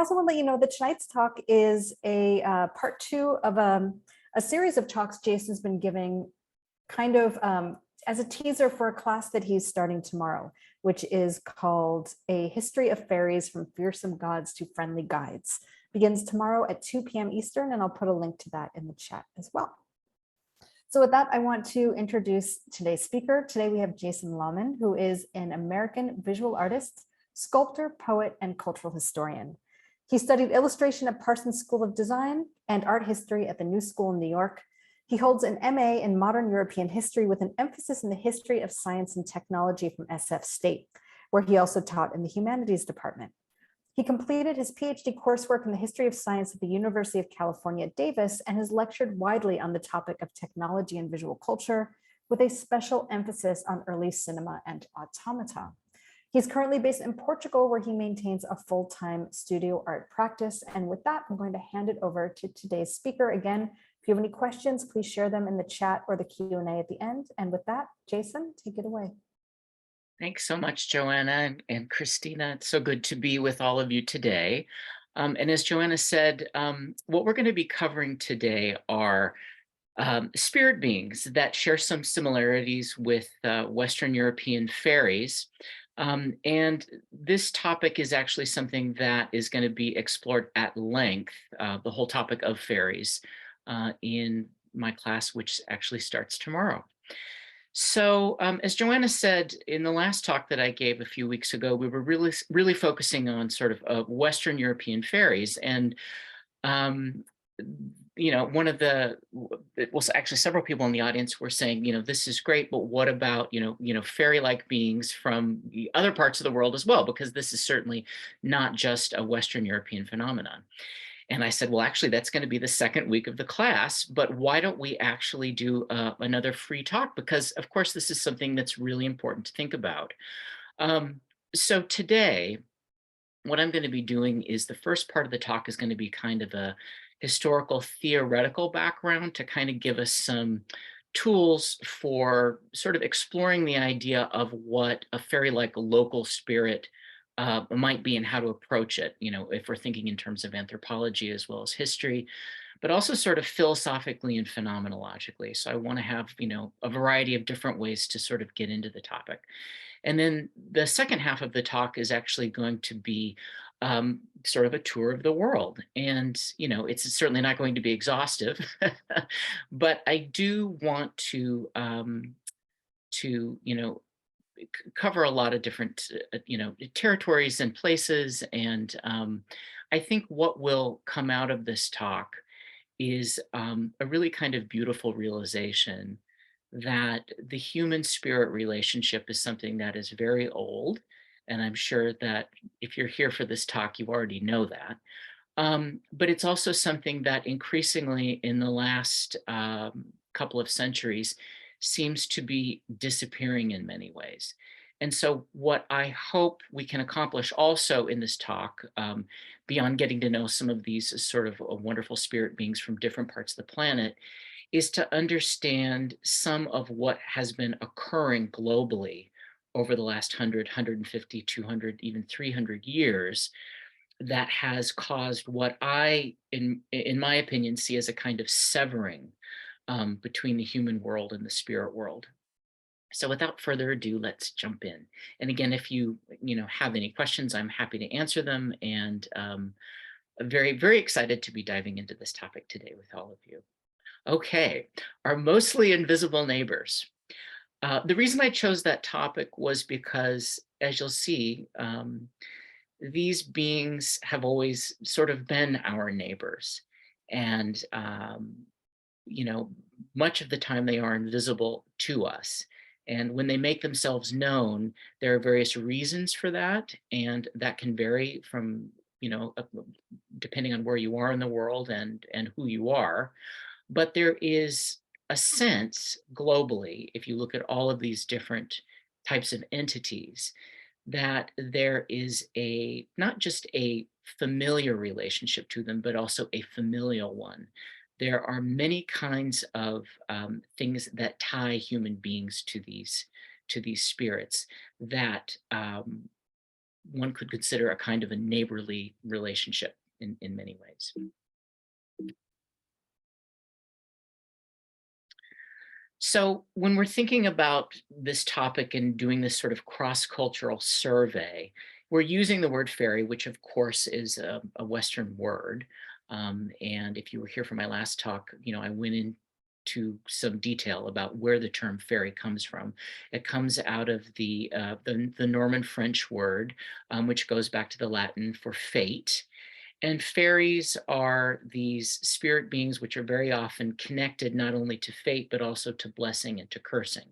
also want to let you know that tonight's talk is a part two of a series of talks Jason's been giving kind of as a teaser for a class that he's starting tomorrow, which is called A History of Fairies from Fearsome Gods to Friendly Guides. Begins tomorrow at 2 p.m. Eastern, and I'll put a link to that in the chat as well. So with that, I want to introduce today's speaker. Today we have Jason Lauman, who is an American visual artist, sculptor, poet, and cultural historian. He studied illustration at Parsons School of Design and art history at the New School in New York. He holds an MA in modern European history with an emphasis in the history of science and technology from SF State, where he also taught in the humanities department. He completed his PhD coursework in the history of science at the University of California at Davis and has lectured widely on the topic of technology and visual culture, with a special emphasis on early cinema and automata. He's currently based in Portugal, where he maintains a full-time studio art practice. And with that, I'm going to hand it over to today's speaker. Again, if you have any questions, please share them in the chat or the Q&A at the end. And with that, Jason, take it away. Thanks so much, Joanna and Christina. It's so good to be with all of you today. And as Joanna said, what we're going to be covering today are spirit beings that share some similarities with Western European fairies. And this topic is actually something that is going to be explored at length, the whole topic of fairies in my class, which actually starts tomorrow. So as Joanna said, in the last talk that I gave a few weeks ago, we were really focusing on sort of Western European fairies. And you know, actually several people in the audience were saying, you know, this is great, but what about, fairy-like beings from the other parts of the world as well? Because this is certainly not just a Western European phenomenon. And I said, well, actually, that's going to be the second week of the class, but why don't we actually do another free talk? Because of course, this is something that's really important to think about. So today, what I'm going to be doing is the first part of the talk is going to be kind of a historical theoretical background to kind of give us some tools for sort of exploring the idea of what a fairy-like local spirit might be and how to approach it, you know, if we're thinking in terms of anthropology as well as history, but also sort of philosophically and phenomenologically. So I want to have, you know, a variety of different ways to sort of get into the topic. And then the second half of the talk is actually going to be sort of a tour of the world. And, you know, it's certainly not going to be exhaustive, but I do want to cover a lot of different, territories and places. And I think what will come out of this talk is a really kind of beautiful realization that the human spirit relationship is something that is very old. And I'm sure that if you're here for this talk, you already know that. But it's also something that increasingly in the last couple of centuries seems to be disappearing in many ways. And so what I hope we can accomplish also in this talk, beyond getting to know some of these sort of wonderful spirit beings from different parts of the planet, is to understand some of what has been occurring globally over the last 100, 150, 200, even 300 years that has caused what I, in my opinion, see as a kind of severing between the human world and the spirit world. So without further ado, let's jump in. And again, if you have any questions, I'm happy to answer them. And I'm very, very excited to be diving into this topic today with all of you. Okay, our mostly invisible neighbors. The reason I chose that topic was because, as you'll see, these beings have always sort of been our neighbors. And, much of the time they are invisible to us. And when they make themselves known, there are various reasons for that. And that can vary from, depending on where you are in the world and who you are. But there is a sense globally, if you look at all of these different types of entities, that there is not just a familiar relationship to them, but also a familial one. There are many kinds of things that tie human beings to these spirits that one could consider a kind of a neighborly relationship in many ways. So when we're thinking about this topic and doing this sort of cross-cultural survey, we're using the word fairy, which of course is a Western word. And if you were here for my last talk, I went into some detail about where the term fairy comes from. It comes out of the Norman French word, which goes back to the Latin for fate. And fairies are these spirit beings which are very often connected not only to fate, but also to blessing and to cursing.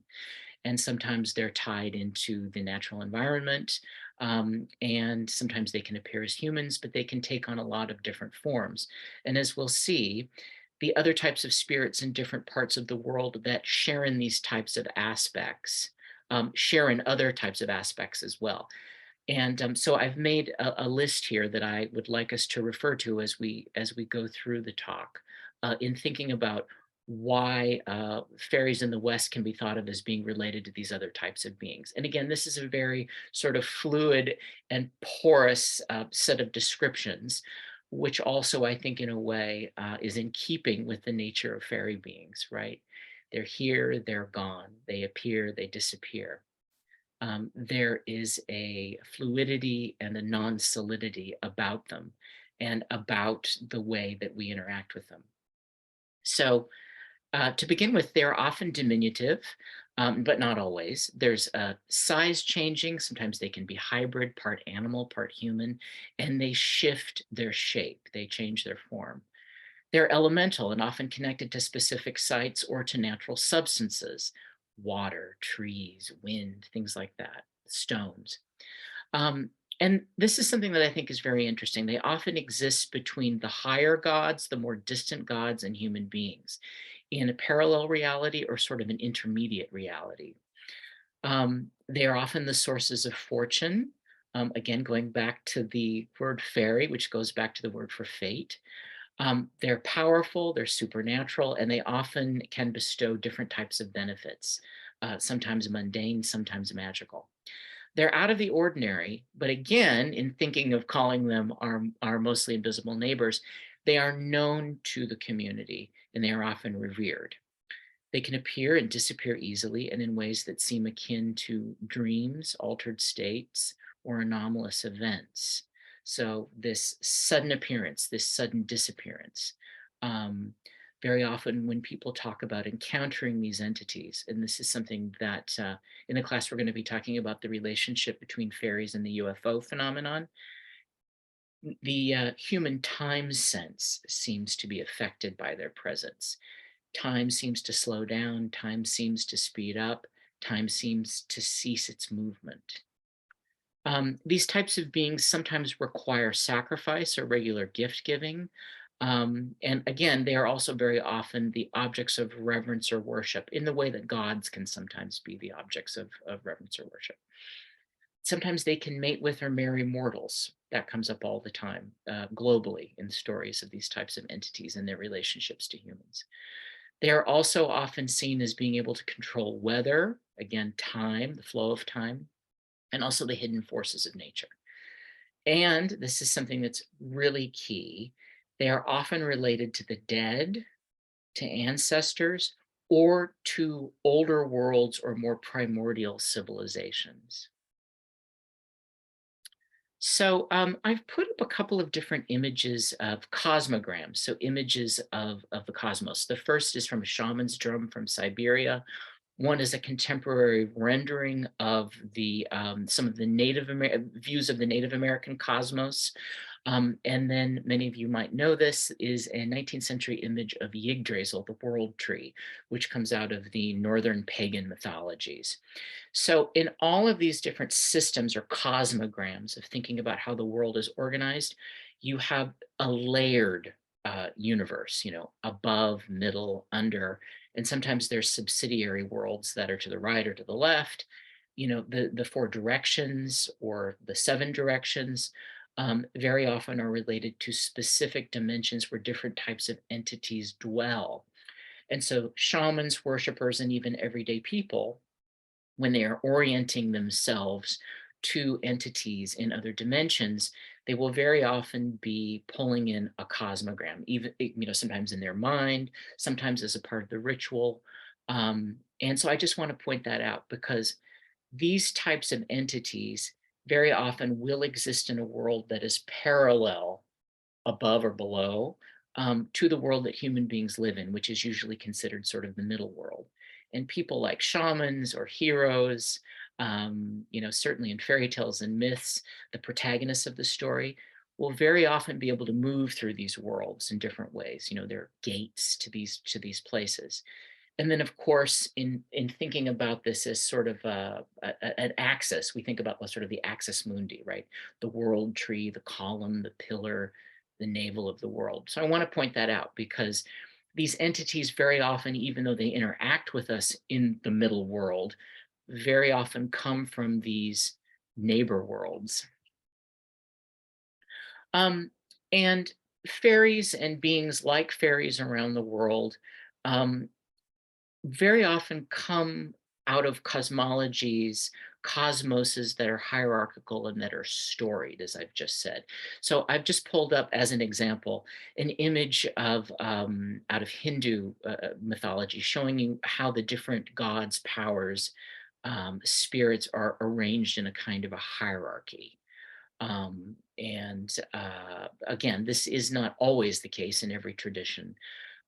And sometimes they're tied into the natural environment. And sometimes they can appear as humans, but they can take on a lot of different forms. And as we'll see, the other types of spirits in different parts of the world that share in these types of aspects, share in other types of aspects as well. And so I've made a list here that I would like us to refer to as we go through the talk, in thinking about why fairies in the West can be thought of as being related to these other types of beings. And again, this is a very sort of fluid and porous set of descriptions, which also I think in a way is in keeping with the nature of fairy beings, right? They're here, they're gone, they appear, they disappear. There is a fluidity and a non-solidity about them and about the way that we interact with them. So to begin with, they're often diminutive, but not always. There's size changing. Sometimes they can be hybrid, part animal, part human, and they shift their shape. They change their form. They're elemental and often connected to specific sites or to natural substances, water, trees, wind, things like that, stones. Um, and this is something that I think is very interesting. They often exist between the higher gods, the more distant gods, and human beings in a parallel reality or sort of an intermediate reality. They are often the sources of fortune. Again, going back to the word fairy, which goes back to the word for fate. They're powerful, they're supernatural, and they often can bestow different types of benefits, sometimes mundane, sometimes magical. They're out of the ordinary, but again, in thinking of calling them our mostly invisible neighbors, they are known to the community and they are often revered. They can appear and disappear easily and in ways that seem akin to dreams, altered states, or anomalous events. So this sudden appearance, this sudden disappearance. Very often when people talk about encountering these entities, and this is something that in the class we're going to be talking about the relationship between fairies and the UFO phenomenon, the human time sense seems to be affected by their presence. Time seems to slow down, time seems to speed up, time seems to cease its movement. These types of beings sometimes require sacrifice or regular gift giving. And again, they are also very often the objects of reverence or worship in the way that gods can sometimes be the objects of reverence or worship. Sometimes they can mate with or marry mortals. That comes up all the time globally in stories of these types of entities and their relationships to humans. They are also often seen as being able to control weather, again, time, the flow of time, and also the hidden forces of nature. And this is something that's really key. They are often related to the dead, to ancestors, or to older worlds or more primordial civilizations. So I've put up a couple of different images of cosmograms, so images of the cosmos. The first is from a shaman's drum from Siberia. One is a contemporary rendering of the some of the views of the Native American cosmos. And then many of you might know this is a 19th century image of Yggdrasil, the world tree, which comes out of the northern pagan mythologies. So in all of these different systems or cosmograms of thinking about how the world is organized, you have a layered universe, above, middle, under, and sometimes there's subsidiary worlds that are to the right or to the left. The four directions or the seven directions very often are related to specific dimensions where different types of entities dwell. And so shamans, worshipers, and even everyday people, when they are orienting themselves to entities in other dimensions, they will very often be pulling in a cosmogram, even, sometimes in their mind, sometimes as a part of the ritual. And so I just want to point that out, because these types of entities very often will exist in a world that is parallel, above or below, to the world that human beings live in, which is usually considered sort of the middle world. And people like shamans or heroes, certainly in fairy tales and myths, the protagonists of the story will very often be able to move through these worlds in different ways. There are gates to these places. And then, of course, in thinking about this as sort of an axis, we think about sort of the axis mundi, right? The world tree, the column, the pillar, the navel of the world. So I want to point that out, because these entities very often, even though they interact with us in the middle world, very often come from these neighbor worlds. Um, and fairies and beings like fairies around the world um, very often come out of cosmologies, cosmoses that are hierarchical and that are storied, as I've just said. So I've just pulled up as an example an image of out of Hindu mythology, showing you how the different gods, powers, spirits are arranged in a kind of a hierarchy. Again, this is not always the case in every tradition.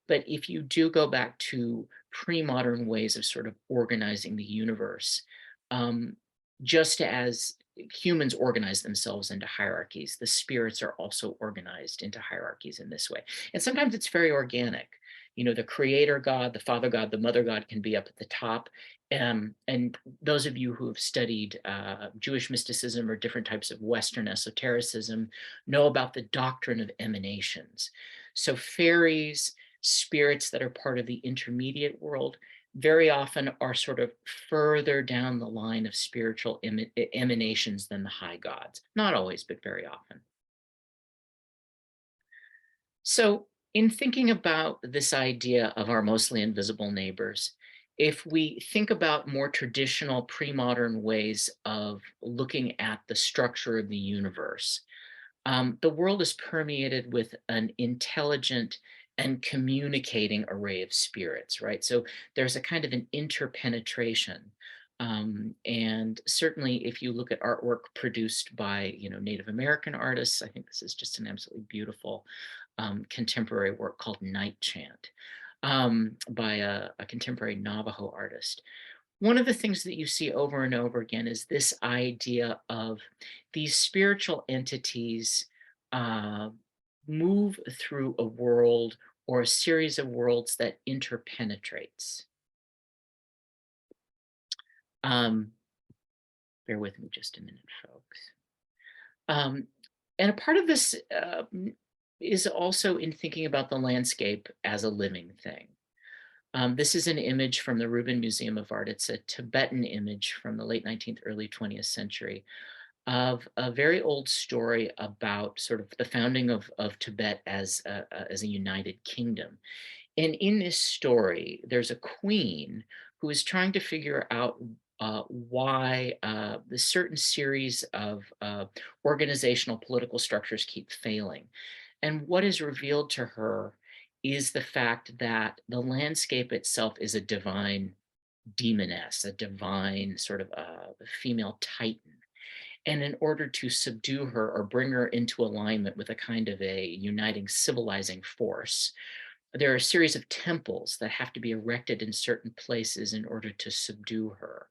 But if you do go back to pre-modern ways of sort of organizing the universe, um, just as humans organize themselves into hierarchies, the spirits are also organized into hierarchies in this way. And sometimes it's very organic. The creator God, the father God, the mother God can be up at the top. And those of you who have studied Jewish mysticism or different types of Western esotericism know about the doctrine of emanations. So fairies, spirits that are part of the intermediate world, very often are sort of further down the line of spiritual emanations than the high gods. Not always, but very often. So in thinking about this idea of our mostly invisible neighbors, if we think about more traditional pre-modern ways of looking at the structure of the universe, the world is permeated with an intelligent and communicating array of spirits, right? So there's a kind of an interpenetration. And certainly if you look at artwork produced by, Native American artists, I think this is just an absolutely beautiful contemporary work called Night Chant by a contemporary Navajo artist. One of the things that you see over and over again is this idea of these spiritual entities uh, move through a world or a series of worlds that interpenetrates. Um, Bear with me just a minute, folks. Um, and a part of this is also in thinking about the landscape as a living thing. This is an image from the Rubin Museum of Art. It's a Tibetan image from the late 19th, early 20th century of a very old story about sort of the founding of Tibet as a united kingdom. And in this story, there's a queen who is trying to figure out why the certain series of organizational political structures keep failing. And what is revealed to her is the fact that the landscape itself is a divine demoness, a divine sort of female titan. And in order to subdue her or bring her into alignment with a kind of a uniting civilizing force, there are a series of temples that have to be erected in certain places in order to subdue her.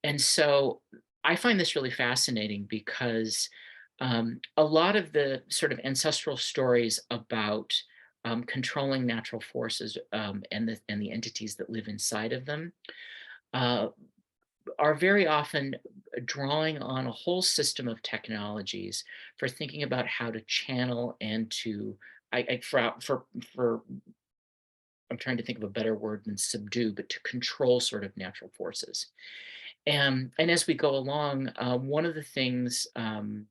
And so I find this really fascinating because a lot of the sort of ancestral stories about controlling natural forces and the entities that live inside of them uh, are very often drawing on a whole system of technologies for thinking about how to channel and to for I'm trying to think of a better word than subdue, but to control sort of natural forces. And as we go along, one of the things that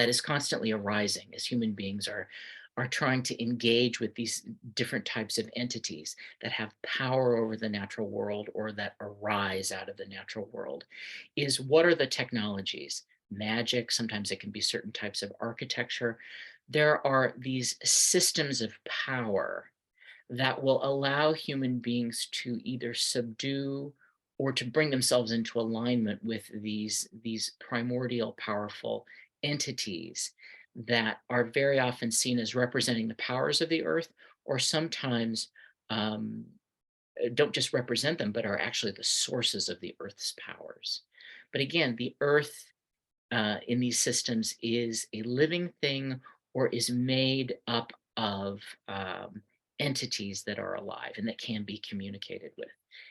is constantly arising as human beings are are trying to engage with these different types of entities that have power over the natural world or that arise out of the natural world is, what are the technologies? Magic, sometimes it can be certain types of architecture. There are these systems of power that will allow human beings to either subdue or to bring themselves into alignment with these primordial powerful entities that are very often seen as representing the powers of the earth, or sometimes um, don't just represent them, but are actually the sources of the earth's powers. But again, the earth in these systems is a living thing or is made up of entities that are alive and that can be communicated with.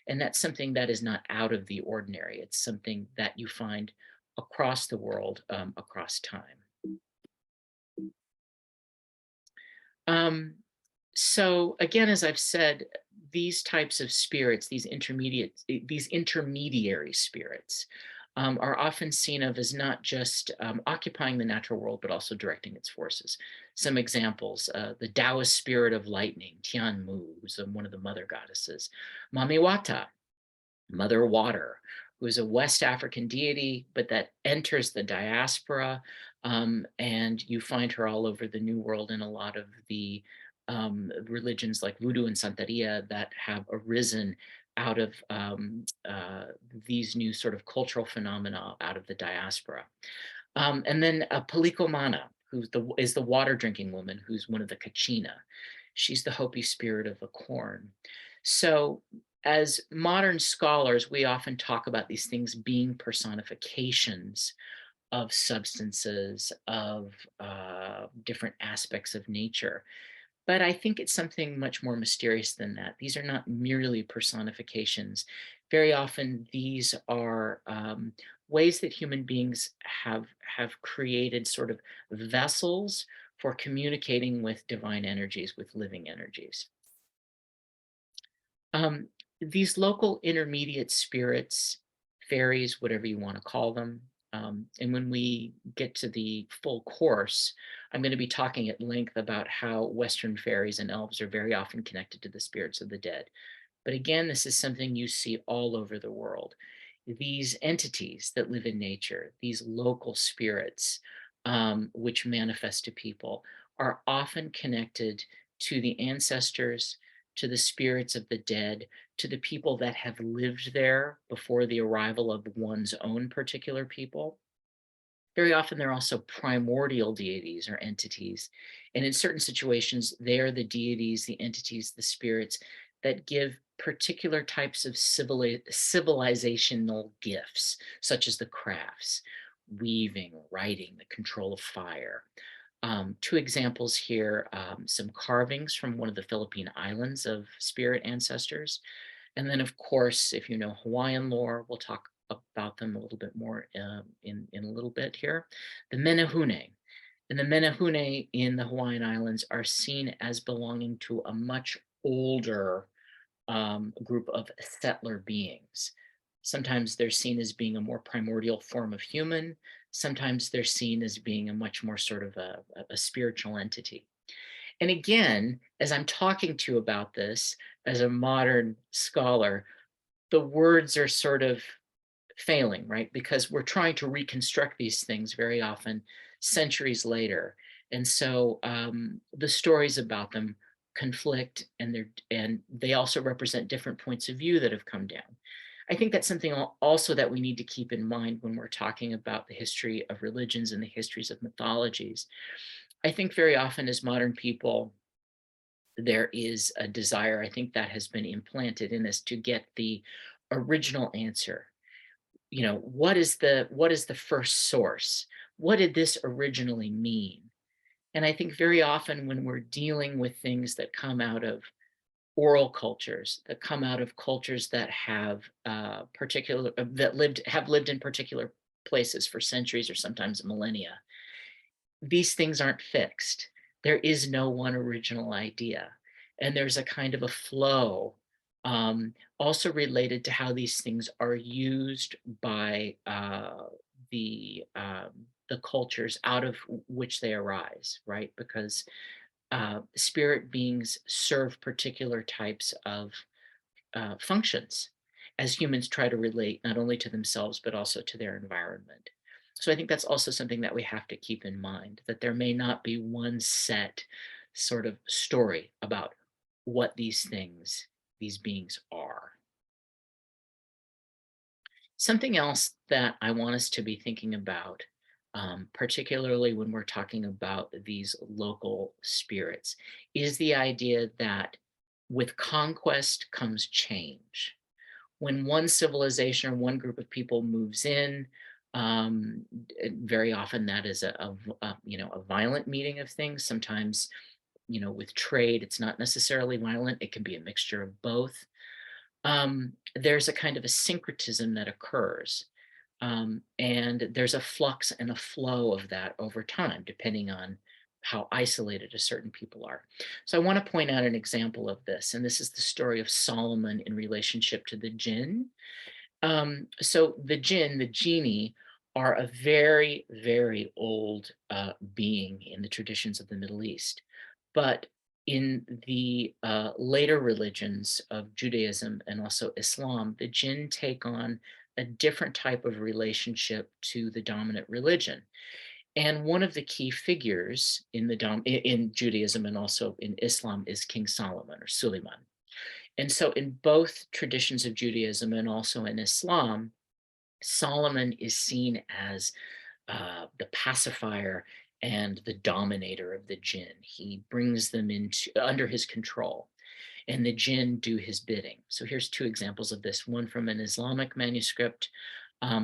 And that's something that is not out of the ordinary. It's something that you find across the world, across time. Um, so again, as I've said, these types of spirits, these intermediary spirits, are often seen of as not just occupying the natural world, but also directing its forces. Some examples: the Taoist spirit of lightning, Tianmu, who's one of the mother goddesses; Mamiwata, Mother Water, who is a West African deity, but that enters the diaspora. And you find her all over the New World in a lot of the religions like Voodoo and Santeria that have arisen out of these new sort of cultural phenomena out of the diaspora. And then Palikomana, is the water drinking woman, who's one of the Kachina. She's the Hopi spirit of the corn. So as modern scholars, we often talk about these things being personifications of substances, of different aspects of nature. But I think it's something much more mysterious than that. These are not merely personifications. Very often, these are ways that human beings have created sort of vessels for communicating with divine energies, with living energies. Um, these local intermediate spirits, fairies, whatever you want to call them, and when we get to the full course, I'm going to be talking at length about how Western fairies and elves are very often connected to the spirits of the dead. But again, this is something you see all over the world. These entities that live in nature, these local spirits, which manifest to people, are often connected to the ancestors, to the spirits of the dead, to the people that have lived there before the arrival of one's own particular people. Very often, they're also primordial deities or entities. And in certain situations, they are the deities, the entities, the spirits that give particular types of civilizational gifts, such as the crafts, weaving, writing, the control of fire. Two examples here, some carvings from one of the Philippine islands of spirit ancestors. And then, of course, if you know Hawaiian lore, we'll talk about them a little bit more in a little bit here. The Menehune. And the Menehune in the Hawaiian Islands are seen as belonging to a much older group of settler beings. Sometimes they're seen as being a more primordial form of human. Sometimes they're seen as being a much more sort of a spiritual entity. And again, as I'm talking to you about this as a modern scholar, the words are sort of failing, right? Because we're trying to reconstruct these things very often centuries later. And so the stories about them conflict, and they also represent different points of view that have come down. I think that's something also that we need to keep in mind when we're talking about the history of religions and the histories of mythologies. I think very often as modern people, there is a desire, I think that has been implanted in us, to get the original answer. You know, what is the first source? What did this originally mean? And I think very often when we're dealing with things that come out of oral cultures, that come out of cultures that have have lived in particular places for centuries or sometimes millennia, these things aren't fixed. There is no one original idea. And there's a kind of a flow, also related to how these things are used by the cultures out of which they arise, right? Because spirit beings serve particular types of functions as humans try to relate not only to themselves, but also to their environment. So I think that's also something that we have to keep in mind, that there may not be one set sort of story about what these things, these beings are. Something else that I want us to be thinking about, particularly when we're talking about these local spirits, is the idea that with conquest comes change. When one civilization or one group of people moves in, very often that is a violent meeting of things. Sometimes, with trade, it's not necessarily violent. It can be a mixture of both. There's a kind of a syncretism that occurs. And there's a flux and a flow of that over time, depending on how isolated a certain people are. So I want to point out an example of this, and this is the story of Solomon in relationship to the jinn. So the jinn, the genie, are a very, very old being in the traditions of the Middle East. But in the later religions of Judaism and also Islam, the jinn take on a different type of relationship to the dominant religion. And one of the key figures in in Judaism and also in Islam is King Solomon or Suleiman. And so in both traditions of Judaism and also in Islam, Solomon is seen as the pacifier and the dominator of the jinn. He brings them into under his control, and the jinn do his bidding. So here's two examples of this. One from an Islamic manuscript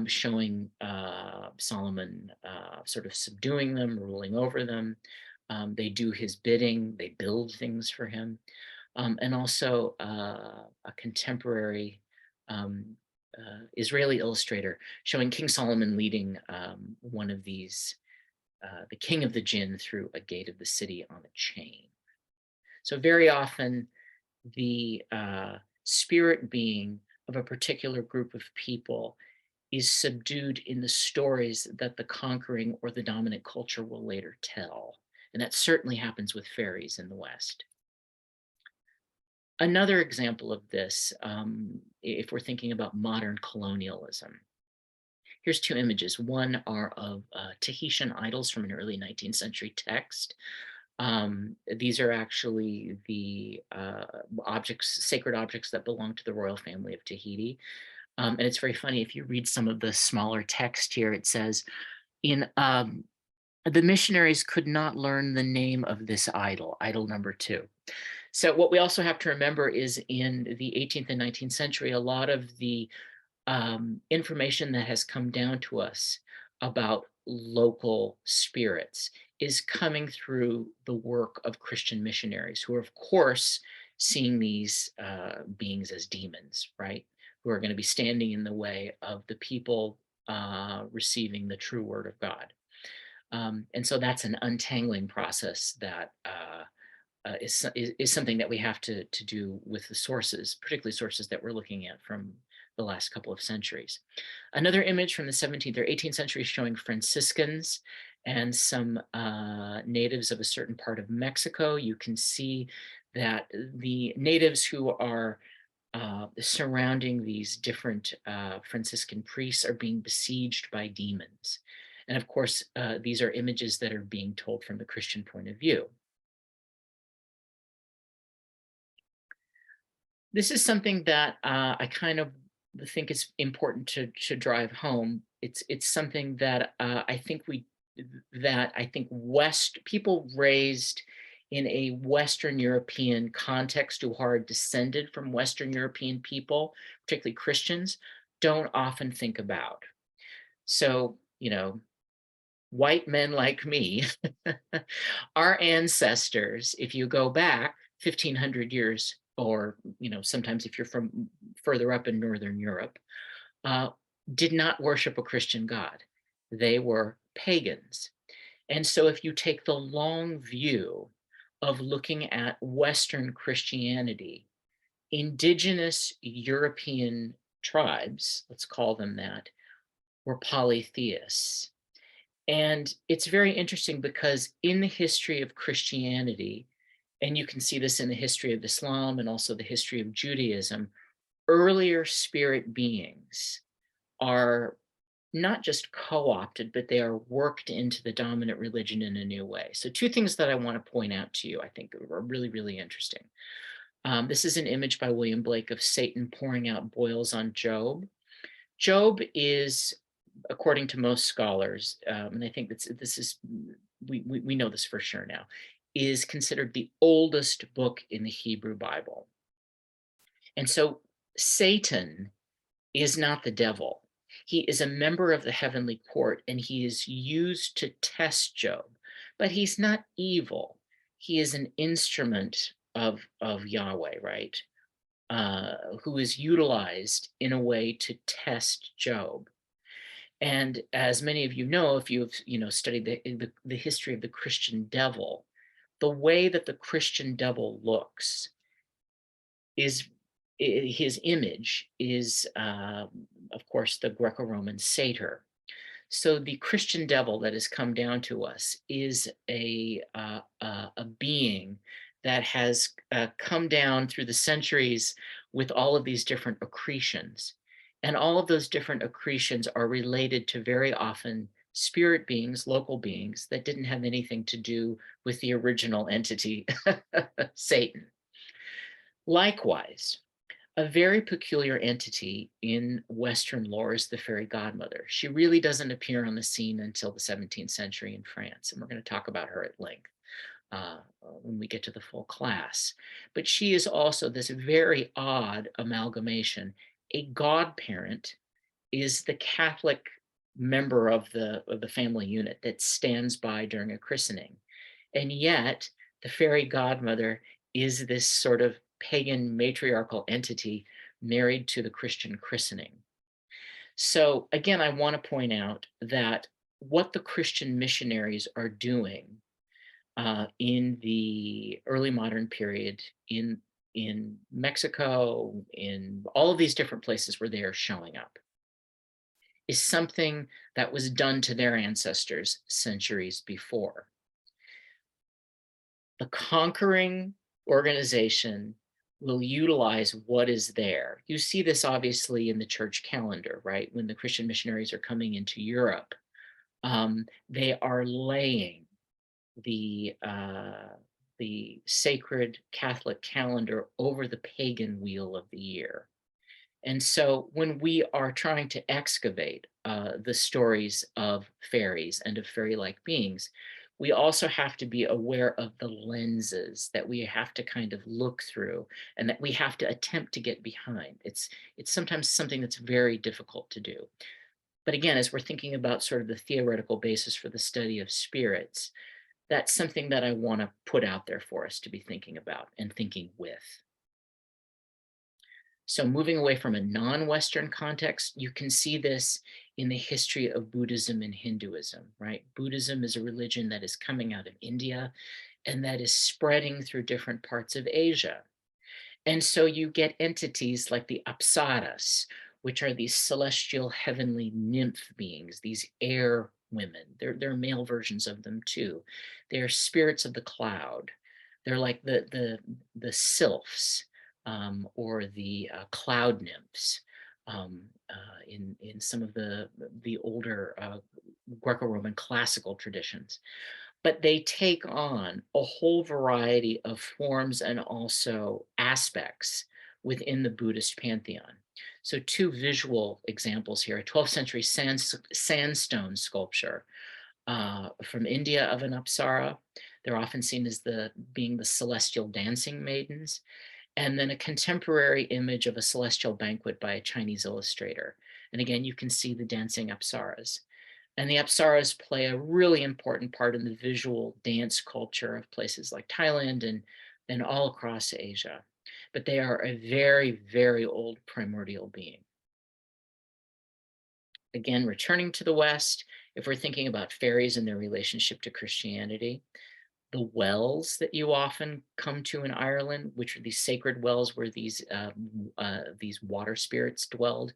showing Solomon sort of subduing them, ruling over them. They do his bidding. They build things for him, and also a contemporary um, Israeli illustrator showing King Solomon leading one of these, the king of the jinn, through a gate of the city on a chain. So very often the spirit being of a particular group of people is subdued in the stories that the conquering or the dominant culture will later tell. And that certainly happens with fairies in the West. Another example of this, if we're thinking about modern colonialism, here's two images. One are of Tahitian idols from an early 19th century text. These are actually the objects, sacred objects that belong to the royal family of Tahiti. And it's very funny, if you read some of the smaller text here, it says, in the missionaries could not learn the name of this idol, idol number 2. So what we also have to remember is in the 18th and 19th century, a lot of the information that has come down to us about local spirits is coming through the work of Christian missionaries, who are, of course, seeing these beings as demons, right? Who are going to be standing in the way of the people receiving the true word of God. And so that's an untangling process that is something that we have to do with the sources, particularly sources that we're looking at from the last couple of centuries. Another image from the 17th or 18th century showing Franciscans and some natives of a certain part of Mexico. You can see that the natives who are surrounding these different Franciscan priests are being besieged by demons. And of course, these are images that are being told from the Christian point of view. This is something that I kind of think is important to drive home. It's something that I think people raised in a Western European context who are descended from Western European people, particularly Christians, don't often think about. So, white men like me, our ancestors, if you go back 1500 years, or sometimes if you're from further up in Northern Europe, uh, did not worship a Christian God. They were pagans. And so if you take the long view of looking at Western Christianity, indigenous European tribes, let's call them that, were polytheists. And it's very interesting because in the history of Christianity, and you can see this in the history of Islam and also the history of Judaism, earlier spirit beings are not just co-opted, but they are worked into the dominant religion in a new way. So two things that I want to point out to you, I think are really, really interesting. This is an image by William Blake of Satan pouring out boils on Job. Job is, according to most scholars, and I think this is, we know this for sure now, is considered the oldest book in the Hebrew Bible. And so Satan is not the devil. He is a member of the heavenly court, and he is used to test Job, but he's not evil. He is an instrument of Yahweh, right? Who is utilized in a way to test Job. And as many of you know, if you've studied the history of the Christian devil, the way that the Christian devil looks is his image is, of course, the Greco-Roman satyr. So the Christian devil that has come down to us is a being that has come down through the centuries with all of these different accretions. And all of those different accretions are related to very often spirit beings, local beings that didn't have anything to do with the original entity, Satan. Likewise, a very peculiar entity in Western lore is the fairy godmother. She really doesn't appear on the scene until the 17th century in France, and we're going to talk about her at length when we get to the full class. But she is also this very odd amalgamation. A godparent is the Catholic member of the family unit that stands by during a christening, and yet the fairy godmother is this sort of pagan matriarchal entity married to the Christian christening. So again, I want to point out that what the Christian missionaries are doing in the early modern period in Mexico, in all of these different places where they are showing up, is something that was done to their ancestors centuries before. The conquering organization will utilize what is there. You see this obviously in the church calendar, right? When the Christian missionaries are coming into Europe, they are laying the sacred Catholic calendar over the pagan wheel of the year. And so when we are trying to excavate the stories of fairies and of fairy-like beings, we also have to be aware of the lenses that we have to kind of look through and that we have to attempt to get behind. It's sometimes something that's very difficult to do. But again, as we're thinking about sort of the theoretical basis for the study of spirits, that's something that I want to put out there for us to be thinking about and thinking with. So moving away from a non-Western context, you can see this in the history of Buddhism and Hinduism, right? Buddhism is a religion that is coming out of India and that is spreading through different parts of Asia. And so you get entities like the apsaras, which are these celestial heavenly nymph beings, these air women. They're male versions of them too. They're spirits of the cloud. They're like the sylphs, or the cloud nymphs in some of the older Greco-Roman classical traditions. But they take on a whole variety of forms and also aspects within the Buddhist pantheon. So two visual examples here: a 12th century sandstone sculpture from India of an apsara. They're often seen as being the celestial dancing maidens. And then a contemporary image of a celestial banquet by a Chinese illustrator. And again, you can see the dancing apsaras. And the apsaras play a really important part in the visual dance culture of places like Thailand and all across Asia. But they are a very, very old primordial being. Again, returning to the West, if we're thinking about fairies and their relationship to Christianity, the wells that you often come to in Ireland, which are these sacred wells where these water spirits dwelled,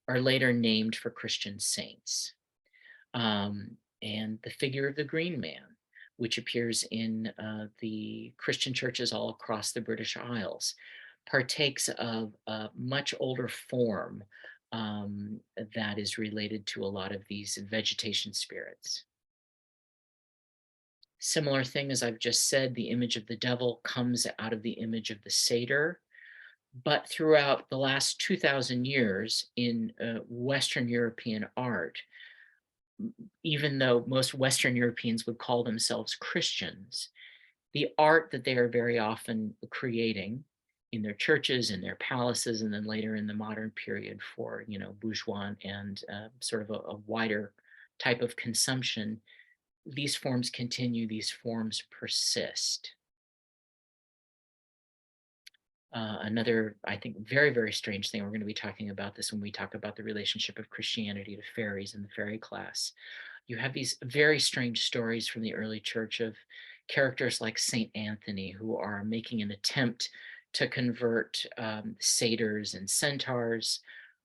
are later named for Christian saints. And the figure of the green man, which appears in the Christian churches all across the British Isles, partakes of a much older form that is related to a lot of these vegetation spirits. Similar thing, as I've just said, the image of the devil comes out of the image of the satyr. But throughout the last 2,000 years in Western European art, even though most Western Europeans would call themselves Christians, the art that they are very often creating in their churches, in their palaces, and then later in the modern period for, bourgeois and sort of a wider type of consumption, these forms continue, these forms persist. Another, I think, very, very strange thing, we're going to be talking about this when we talk about the relationship of Christianity to fairies in the fairy class. You have these very strange stories from the early church of characters like Saint Anthony who are making an attempt to convert satyrs and centaurs.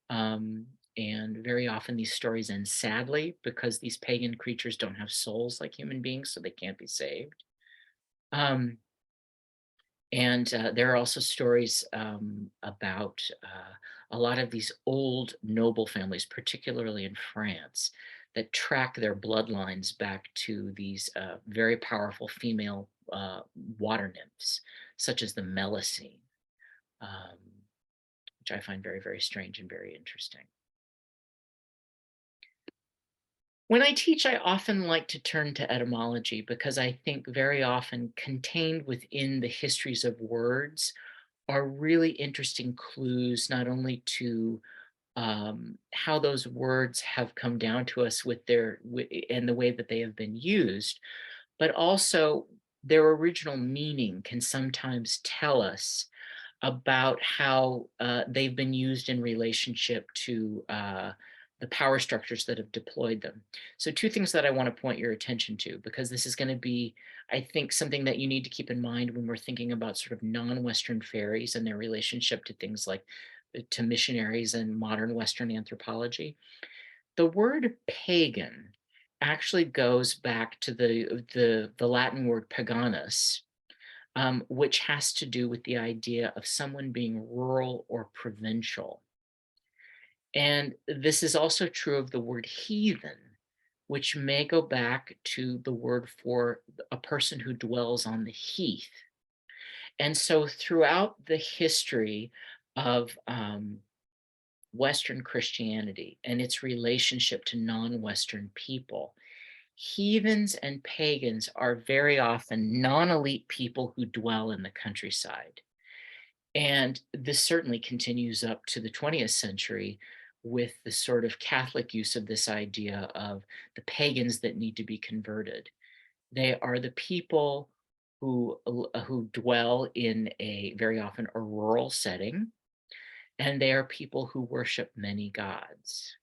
And very often these stories end sadly because these pagan creatures don't have souls like human beings, so they can't be saved. And there are also stories about a lot of these old noble families, particularly in France, that track their bloodlines back to these very powerful female water nymphs, such as the Melusine, um, which I find very, very strange and very interesting. When I teach, I often like to turn to etymology because I think very often contained within the histories of words are really interesting clues, not only to how those words have come down to us with and the way that they have been used, but also their original meaning can sometimes tell us about how they've been used in relationship to the power structures that have deployed them. So two things that I want to point your attention to, because this is going to be, I think, something that you need to keep in mind when we're thinking about sort of non-Western fairies and their relationship to things like to missionaries and modern Western anthropology. The word pagan actually goes back to the Latin word paganus, which has to do with the idea of someone being rural or provincial. And this is also true of the word heathen, which may go back to the word for a person who dwells on the heath. And so throughout the history of Western Christianity and its relationship to non-Western people, heathens and pagans are very often non-elite people who dwell in the countryside. And this certainly continues up to the 20th century with the sort of Catholic use of this idea of the pagans that need to be converted. They are the people who dwell in a very often a rural setting, and they are people who worship many gods.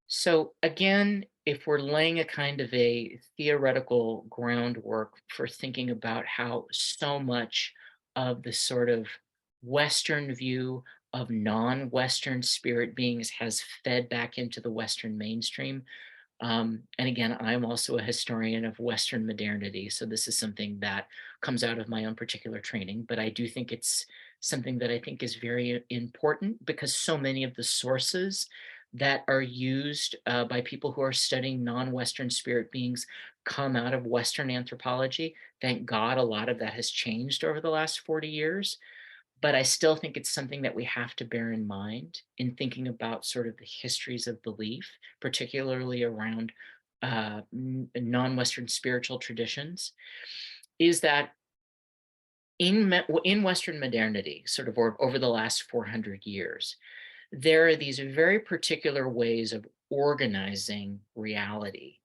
So again, if we're laying a kind of a theoretical groundwork for thinking about how so much of the sort of Western view of non-Western spirit beings has fed back into the Western mainstream. And again, I'm also a historian of Western modernity, so this is something that comes out of my own particular training, but I do think it's something that I think is very important because so many of the sources that are used by people who are studying non-Western spirit beings come out of Western anthropology. Thank God a lot of that has changed over the last 40 years, but I still think it's something that we have to bear in mind in thinking about sort of the histories of belief, particularly around non-Western spiritual traditions, is that in Western modernity, sort of over the last 400 years, there are these very particular ways of organizing reality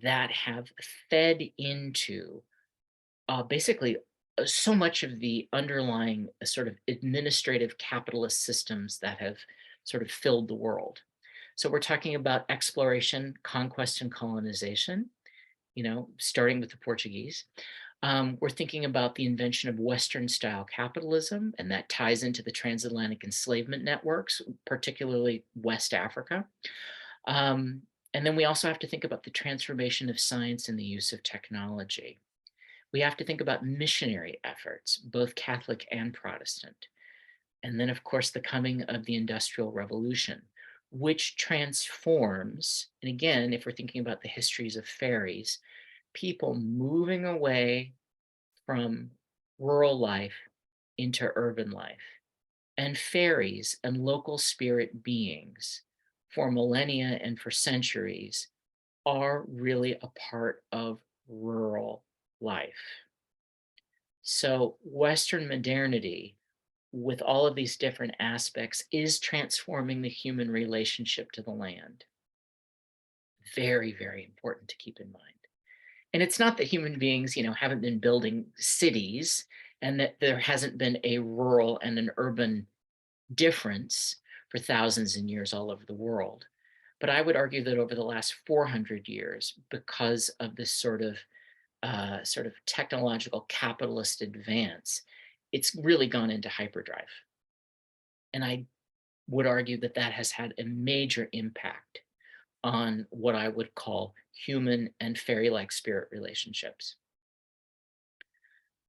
that have fed into basically so much of the underlying sort of administrative capitalist systems that have sort of filled the world. So we're talking about exploration, conquest, and colonization, starting with the Portuguese. We're thinking about the invention of Western style capitalism, and that ties into the transatlantic enslavement networks, particularly West Africa. And then we also have to think about the transformation of science and the use of technology. We have to think about missionary efforts, both Catholic and Protestant. And then, of course, the coming of the Industrial Revolution, which transforms, and again, if we're thinking about the histories of fairies, people moving away from rural life into urban life. And fairies and local spirit beings for millennia and for centuries are really a part of rural life. So Western modernity, with all of these different aspects, is transforming the human relationship to the land. Very, very important to keep in mind. And it's not that human beings, haven't been building cities and that there hasn't been a rural and an urban difference for thousands of years all over the world. But I would argue that over the last 400 years, because of this sort of technological capitalist advance, it's really gone into hyperdrive. And I would argue that that has had a major impact on what I would call human and fairy-like spirit relationships.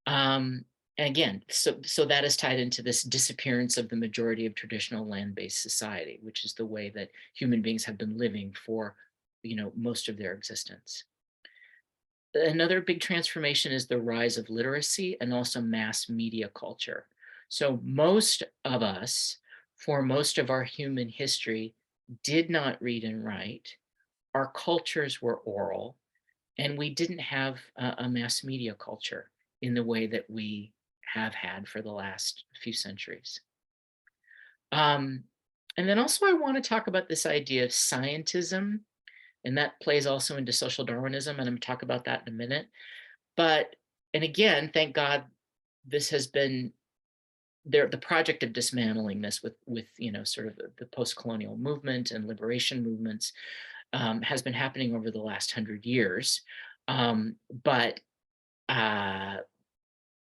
Um, and again, so that is tied into this disappearance of the majority of traditional land-based society, which is the way that human beings have been living for, most of their existence. Another big transformation is the rise of literacy and also mass media culture. So most of us, for most of our human history, did not read and write. Our cultures were oral, and we didn't have a mass media culture in the way that we have had for the last few centuries. Um, and then also I want to talk about this idea of scientism, and that plays also into social Darwinism, and I'm going to talk about that in a minute. But, and again, thank God, this has been there, the project of dismantling this with sort of the post-colonial movement and liberation movements has been happening over the last 100 years. But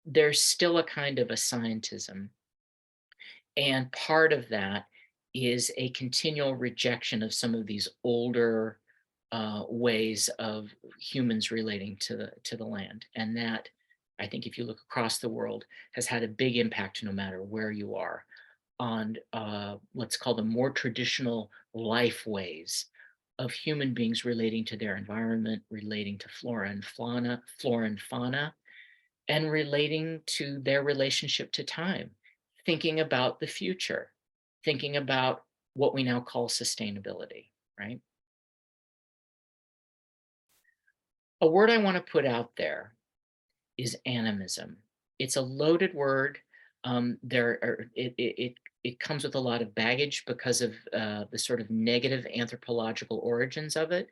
there's still a kind of a scientism. And part of that is a continual rejection of some of these older ways of humans relating to the land. And that, I think, if you look across the world, has had a big impact no matter where you are on let's call them more traditional life ways of human beings relating to their environment, relating to flora and fauna, and relating to their relationship to time, thinking about the future, thinking about what we now call sustainability, right? A word I want to put out there is animism. It's a loaded word. It comes with a lot of baggage because of the sort of negative anthropological origins of it,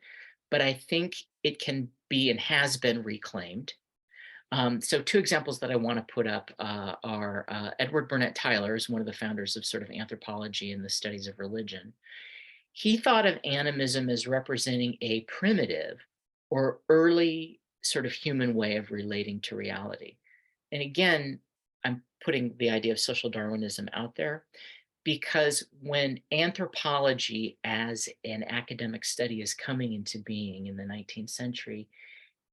but I think it can be and has been reclaimed. So two examples that I want to put up are Edward Burnett Tyler is one of the founders of sort of anthropology and the studies of religion. He thought of animism as representing a primitive or early sort of human way of relating to reality. And again, I'm putting the idea of social Darwinism out there because when anthropology as an academic study is coming into being in the 19th century,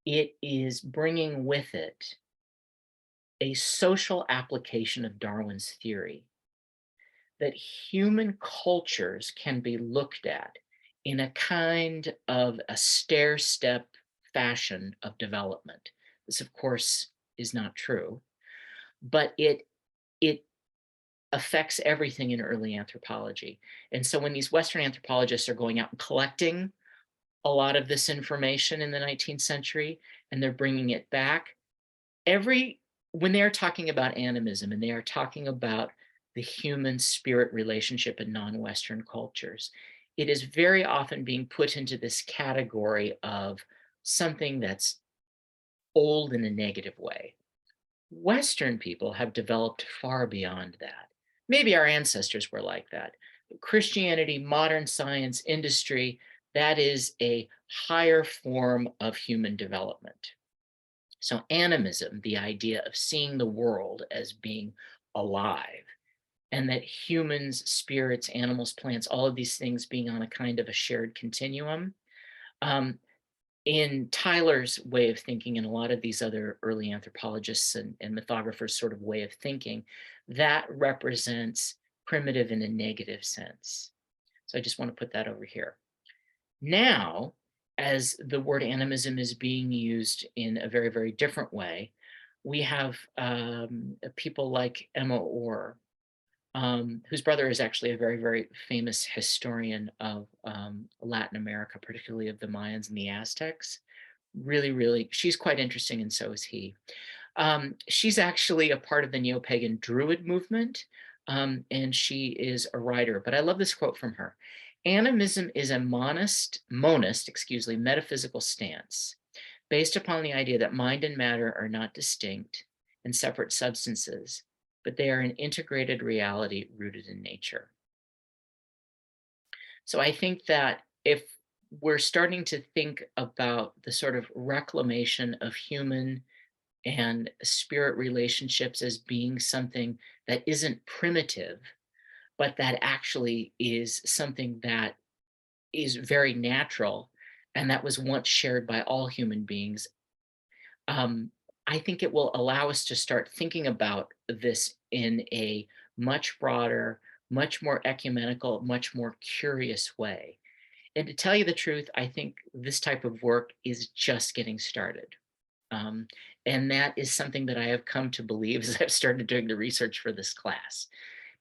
it is bringing with it a social application of Darwin's theory that human cultures can be looked at in a kind of a stair-step fashion of development. This, of course, is not true, but it affects everything in early anthropology. And so when these Western anthropologists are going out and collecting a lot of this information in the 19th century, and they're bringing it back, when they're talking about animism and they are talking about the human spirit relationship in non-Western cultures, it is very often being put into this category of something that's old in a negative way. Western people have developed far beyond that. Maybe our ancestors were like that. But Christianity, modern science, industry, that is a higher form of human development. So animism, the idea of seeing the world as being alive, and that humans, spirits, animals, plants, all of these things being on a kind of a shared continuum, In Tyler's way of thinking, and a lot of these other early anthropologists and mythographers' sort of way of thinking, that represents primitive in a negative sense. So I just want to put that over here. Now, as the word animism is being used in a very, very different way, we have people like Emma Orr, whose brother is actually a very, very famous historian of Latin America, particularly of the Mayans and the Aztecs. Really, really, she's quite interesting, and so is he. She's actually a part of the neo-pagan Druid movement, and she is a writer. But I love this quote from her. Animism is a monist, excuse me, metaphysical stance based upon the idea that mind and matter are not distinct and separate substances, but they are an integrated reality rooted in nature. So I think that if we're starting to think about the sort of reclamation of human and spirit relationships as being something that isn't primitive, but that actually is something that is very natural and that was once shared by all human beings, um, I think it will allow us to start thinking about this in a much broader, much more ecumenical, much more curious way. And to tell you the truth, I think this type of work is just getting started. Um, and that is something that I have come to believe as I've started doing the research for this class.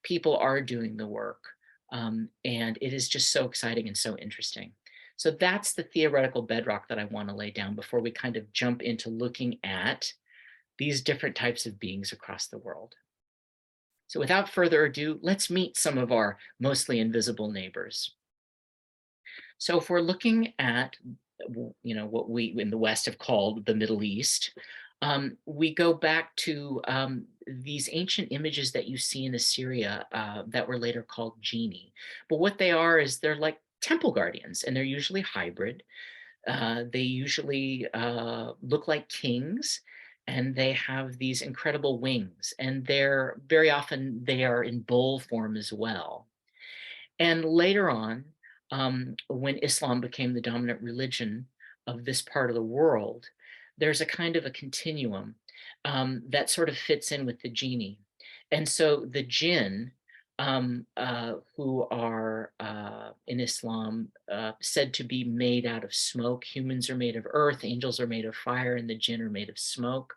People are doing the work, and it is just so exciting and so interesting. So that's the theoretical bedrock that I want to lay down before we kind of jump into looking at these different types of beings across the world. So without further ado, let's meet some of our mostly invisible neighbors. So if we're looking at, what we in the West have called the Middle East, we go back to these ancient images that you see in Assyria that were later called genii. But what they are is they're like temple guardians, and they're usually hybrid. They usually look like kings, and they have these incredible wings, and they're very often they are in bull form as well. And later on, when Islam became the dominant religion of this part of the world, there's a kind of a continuum that sort of fits in with the genie. And so the jinn, who are in Islam said to be made out of smoke, humans are made of earth, angels are made of fire, and the jinn are made of smoke,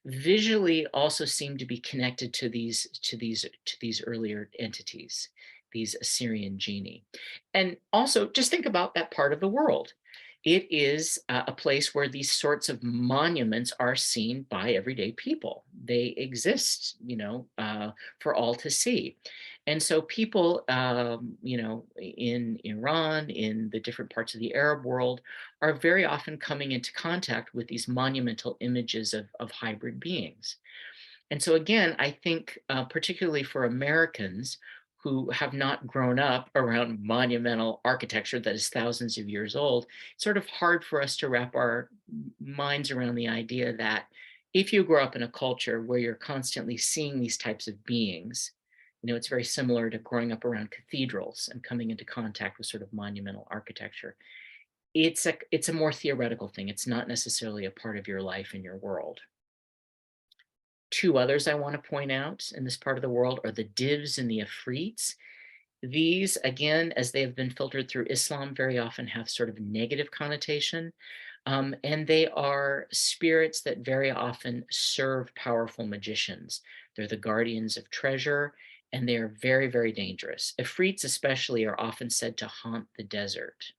visually also seem to be connected to these earlier entities, these Assyrian genii. And also just think about that part of the world. It is a place where these sorts of monuments are seen by everyday people. They exist, for all to see. And so people, in Iran, in the different parts of the Arab world, are very often coming into contact with these monumental images of hybrid beings. And so again, I think particularly for Americans who have not grown up around monumental architecture that is thousands of years old, it's sort of hard for us to wrap our minds around the idea that if you grow up in a culture where you're constantly seeing these types of beings, it's very similar to growing up around cathedrals and coming into contact with sort of monumental architecture. It's a more theoretical thing. It's not necessarily a part of your life and your world. Two others I want to point out in this part of the world are the divs and the afrits. These, again, as they have been filtered through Islam, very often have sort of negative connotation. And they are spirits that very often serve powerful magicians. They're the guardians of treasure, and they are very, very dangerous. Afrits especially are often said to haunt the desert.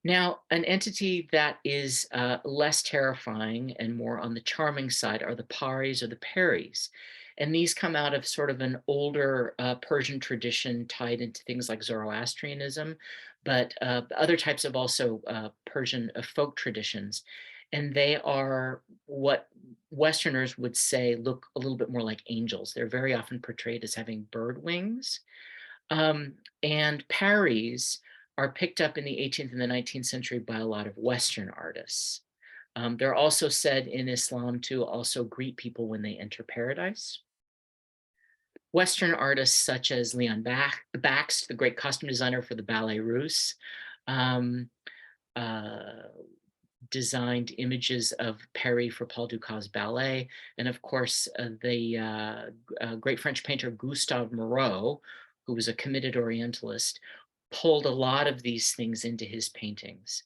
Now, an entity that is less terrifying and more on the charming side are the paris or the peris. And these come out of sort of an older Persian tradition tied into things like Zoroastrianism, but other types of also Persian folk traditions. And they are what Westerners would say look a little bit more like angels. They're very often portrayed as having bird wings. Um, and Paris are picked up in the 18th and the 19th century by a lot of Western artists. They're also said in Islam to also greet people when they enter paradise. Western artists such as Leon Bakst, the great costume designer for the Ballet Russe, um, designed images of Perry for Paul Dukas' ballet. And of course, the great French painter Gustave Moreau, who was a committed Orientalist, pulled a lot of these things into his paintings.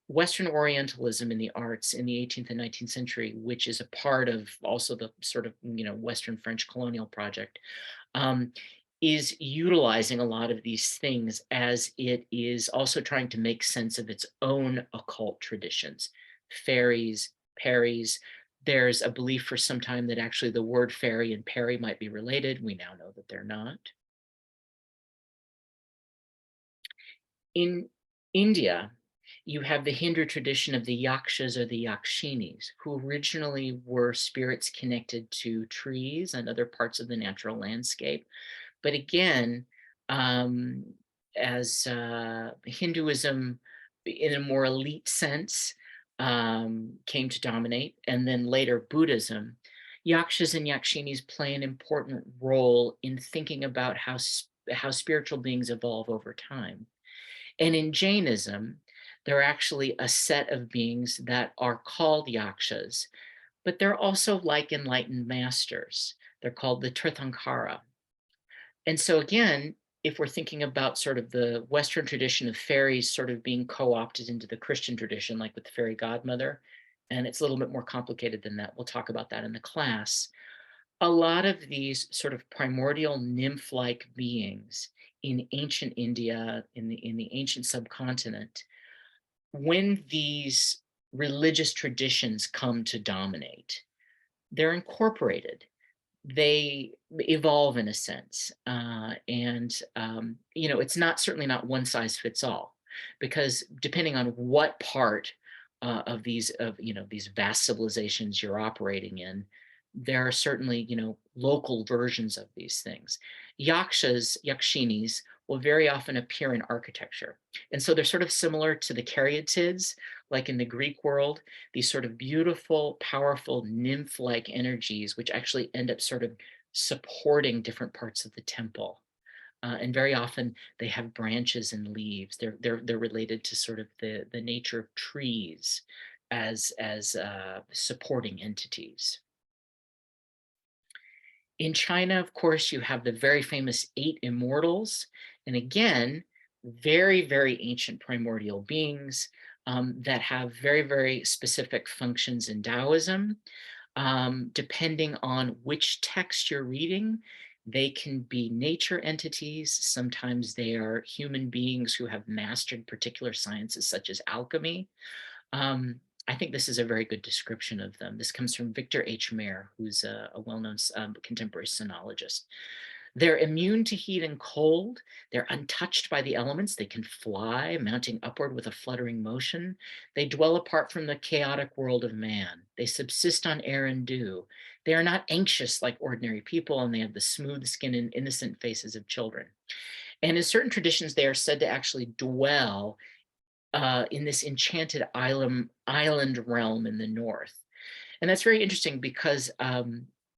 Western Orientalism in the arts in the 18th and 19th century, which is a part of also the sort of, Western French colonial project, um, is utilizing a lot of these things as it is also trying to make sense of its own occult traditions. Fairies, Perries. There's a belief for some time that actually the word fairy and Perry might be related. We now know that they're not. In India, you have the Hindu tradition of the yakshas or the yakshinis, who originally were spirits connected to trees and other parts of the natural landscape. But again, um, as Hinduism, in a more elite sense, came to dominate, and then later Buddhism, yakshas and yakshinis play an important role in thinking about how spiritual beings evolve over time. And in Jainism, there are actually a set of beings that are called yakshas, but they're also like enlightened masters. They're called the Tirthankara. And so again, if we're thinking about sort of the Western tradition of fairies sort of being co-opted into the Christian tradition, like with the fairy godmother, and it's a little bit more complicated than that. We'll talk about that in the class. A lot of these sort of primordial nymph-like beings in ancient India, in the ancient subcontinent, when these religious traditions come to dominate, they're incorporated, they evolve in a sense. It's not certainly not one size fits all, because depending on what part of these vast civilizations you're operating in, there are certainly, local versions of these things. Yakshinis, will very often appear in architecture. And so they're sort of similar to the caryatids, like in the Greek world, these sort of beautiful, powerful nymph-like energies, which actually end up sort of supporting different parts of the temple. And very often they have branches and leaves. They're related to sort of the nature of trees as supporting entities. In China, of course, you have the very famous 8 immortals. And again, very, very ancient primordial beings that have very, very specific functions in Taoism. Depending on which text you're reading, they can be nature entities. Sometimes they are human beings who have mastered particular sciences such as alchemy. I think this is a very good description of them. This comes from Victor H. Mayer, who's a well-known contemporary sinologist. They're immune to heat and cold. They're untouched by the elements. They can fly, mounting upward with a fluttering motion. They dwell apart from the chaotic world of man. They subsist on air and dew. They are not anxious like ordinary people, and they have the smooth skin and innocent faces of children. And in certain traditions, they are said to actually dwell in this enchanted island realm in the north. And that's very interesting because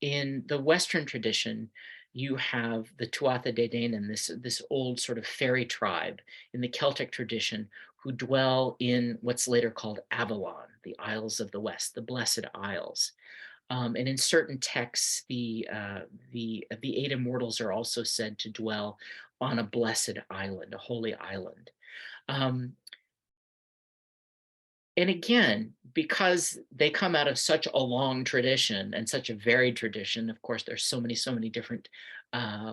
in the Western tradition, you have the Tuatha De Danann, this old sort of fairy tribe in the Celtic tradition who dwell in what's later called Avalon, the Isles of the West, the Blessed Isles. And in certain texts, the 8 immortals are also said to dwell on a blessed island, a holy island. Um, and again, because they come out of such a long tradition and such a varied tradition, of course, there's so many different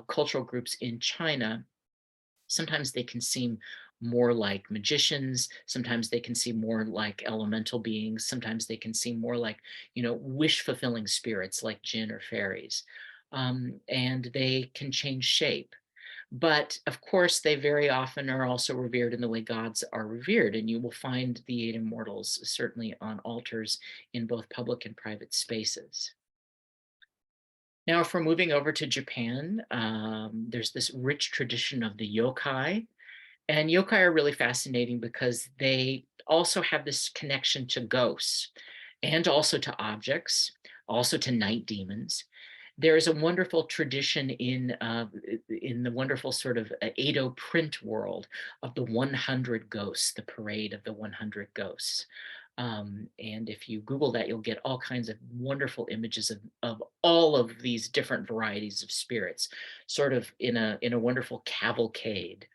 cultural groups in China. Sometimes they can seem more like magicians. Sometimes they can seem more like elemental beings. Sometimes they can seem more like, wish-fulfilling spirits like jinn or fairies. And they can change shape. But of course, they very often are also revered in the way gods are revered. And you will find the 8 immortals certainly on altars in both public and private spaces. Now, if we're moving over to Japan, there's this rich tradition of the yokai. And yokai are really fascinating because they also have this connection to ghosts and also to objects, also to night demons. There is a wonderful tradition in the wonderful sort of Edo print world of the 100 ghosts, the parade of the 100 ghosts. And if you Google that, you'll get all kinds of wonderful images of all of these different varieties of spirits, sort of in a wonderful cavalcade.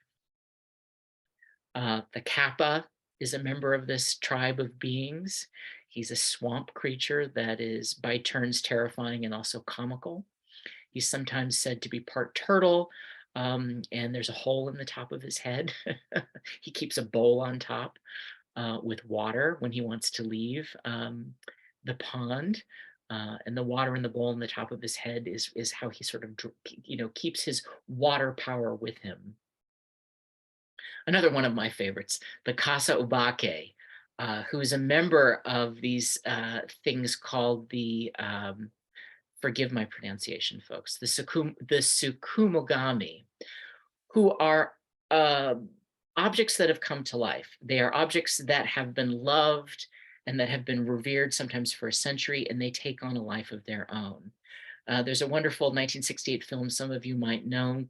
The Kappa is a member of this tribe of beings. He's a swamp creature that is by turns terrifying and also comical. He's sometimes said to be part turtle, and there's a hole in the top of his head. He keeps a bowl on top with water when he wants to leave the pond. And the water in the bowl in the top of his head is how he sort of, keeps his water power with him. Another one of my favorites, the Casa Ubake, who is a member of these things called the, forgive my pronunciation, folks, the Sukumogami, who are objects that have come to life. They are objects that have been loved and that have been revered sometimes for a century, and they take on a life of their own. There's a wonderful 1968 film some of you might know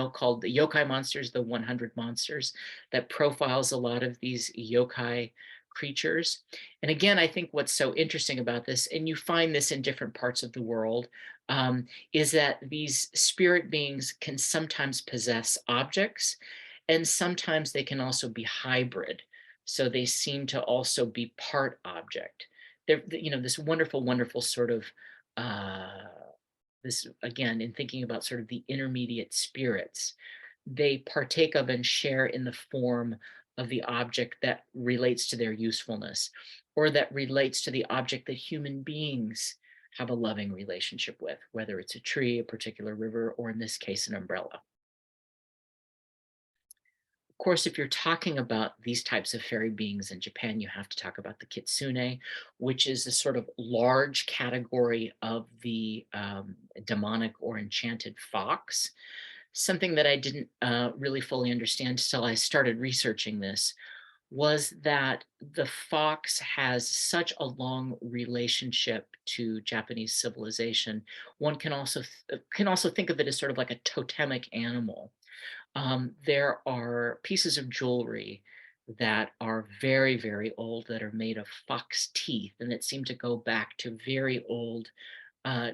called The Yokai Monsters, The 100 Monsters, that profiles a lot of these yokai creatures. And again, I think what's so interesting about this, and you find this in different parts of the world, is that these spirit beings can sometimes possess objects, and sometimes they can also be hybrid. So they seem to also be part object. They're, this wonderful, wonderful sort of this, again, in thinking about sort of the intermediate spirits, they partake of and share in the form of the object that relates to their usefulness, or that relates to the object that human beings have a loving relationship with, whether it's a tree, a particular river, or in this case, an umbrella. Of course, if you're talking about these types of fairy beings in Japan, you have to talk about the kitsune, which is a sort of large category of the demonic or enchanted fox. Something that I didn't really fully understand until I started researching this was that the fox has such a long relationship to Japanese civilization. One can also think of it as sort of like a totemic animal. There are pieces of jewelry that are very, very old that are made of fox teeth and that seem to go back to very old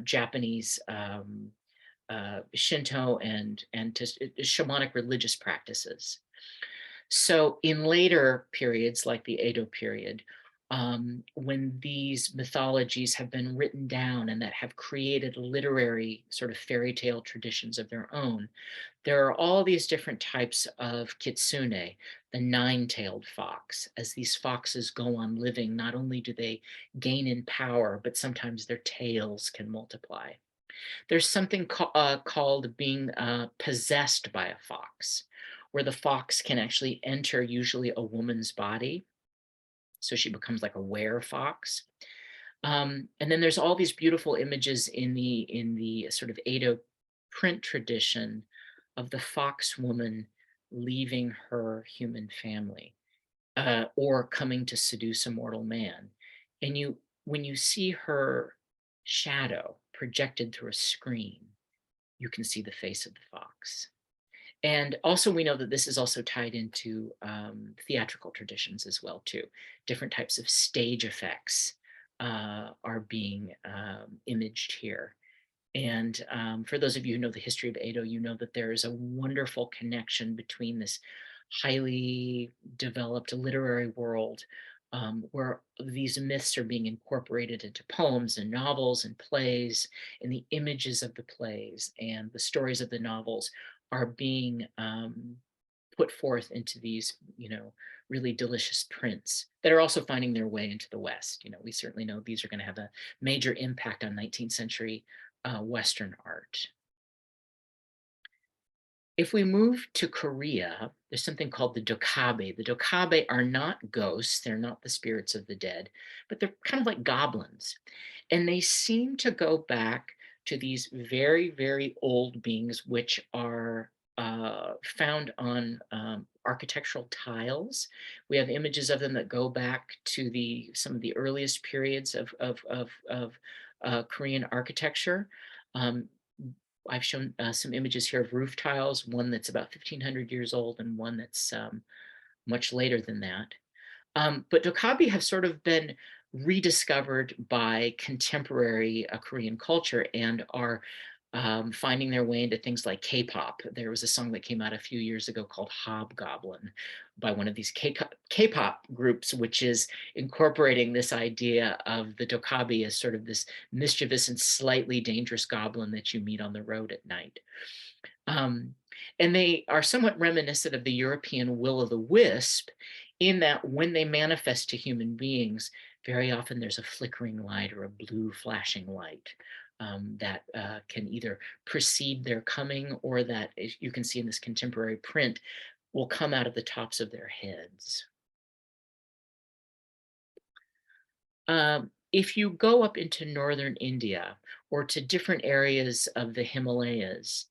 Japanese Shinto and shamanic religious practices. So in later periods, like the Edo period, when these mythologies have been written down and that have created literary sort of fairy tale traditions of their own, there are all these different types of kitsune, the nine-tailed fox. As these foxes go on living, not only do they gain in power, but sometimes their tails can multiply. There's something called being possessed by a fox, where the fox can actually enter usually a woman's body. So she becomes like a were fox. And then there's all these beautiful images in the sort of Edo print tradition of the fox woman leaving her human family or coming to seduce a mortal man. And when you see her shadow projected through a screen, you can see the face of the fox. And also we know that this is also tied into theatrical traditions as well too. Different types of stage effects are being imaged here. And for those of you who know the history of Edo, you know that there is a wonderful connection between this highly developed literary world where these myths are being incorporated into poems and novels and plays, and the images of the plays and the stories of the novels are being put forth into these, really delicious prints that are also finding their way into the West. We certainly know these are going to have a major impact on 19th century Western art. If we move to Korea, there's something called the dokabe. The dokabe are not ghosts, they're not the spirits of the dead, but they're kind of like goblins. And they seem to go back to these very, very old beings, which are found on architectural tiles. We have images of them that go back to some of the earliest periods of Korean architecture. Um, I've shown some images here of roof tiles, one that's about 1,500 years old and one that's much later than that. But Dokkaebi have sort of been rediscovered by contemporary Korean culture and are finding their way into things like K-pop. There was a song that came out a few years ago called Hobgoblin by one of these K-pop groups, which is incorporating this idea of the Dokkaebi as sort of this mischievous and slightly dangerous goblin that you meet on the road at night. Um, and they are somewhat reminiscent of the European will-o'-the-wisp in that when they manifest to human beings, very often there's a flickering light or a blue flashing light that can either precede their coming, or that, as you can see in this contemporary print, will come out of the tops of their heads. If you go up into northern India or to different areas of the Himalayas,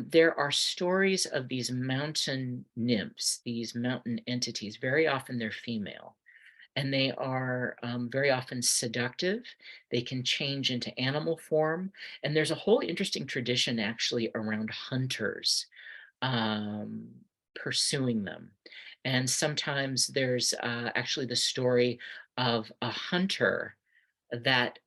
there are stories of these mountain nymphs, these mountain entities. Very often they're female, and they are very often seductive. They can change into animal form. And there's a whole interesting tradition actually around hunters um, pursuing them. And sometimes there's actually the story of a hunter that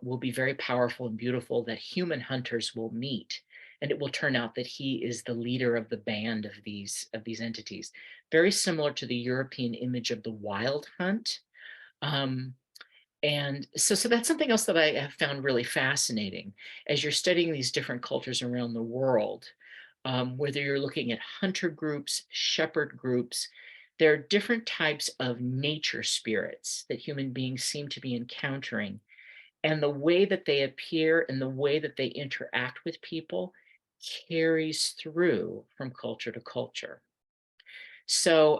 will be very powerful and beautiful that human hunters will meet. And it will turn out that he is the leader of the band of these entities. Very similar to the European image of the wild hunt. Um, and so that's something else that I have found really fascinating as you're studying these different cultures around the world, whether you're looking at hunter groups, shepherd groups, there are different types of nature spirits that human beings seem to be encountering. And the way that they appear and the way that they interact with people carries through from culture to culture. So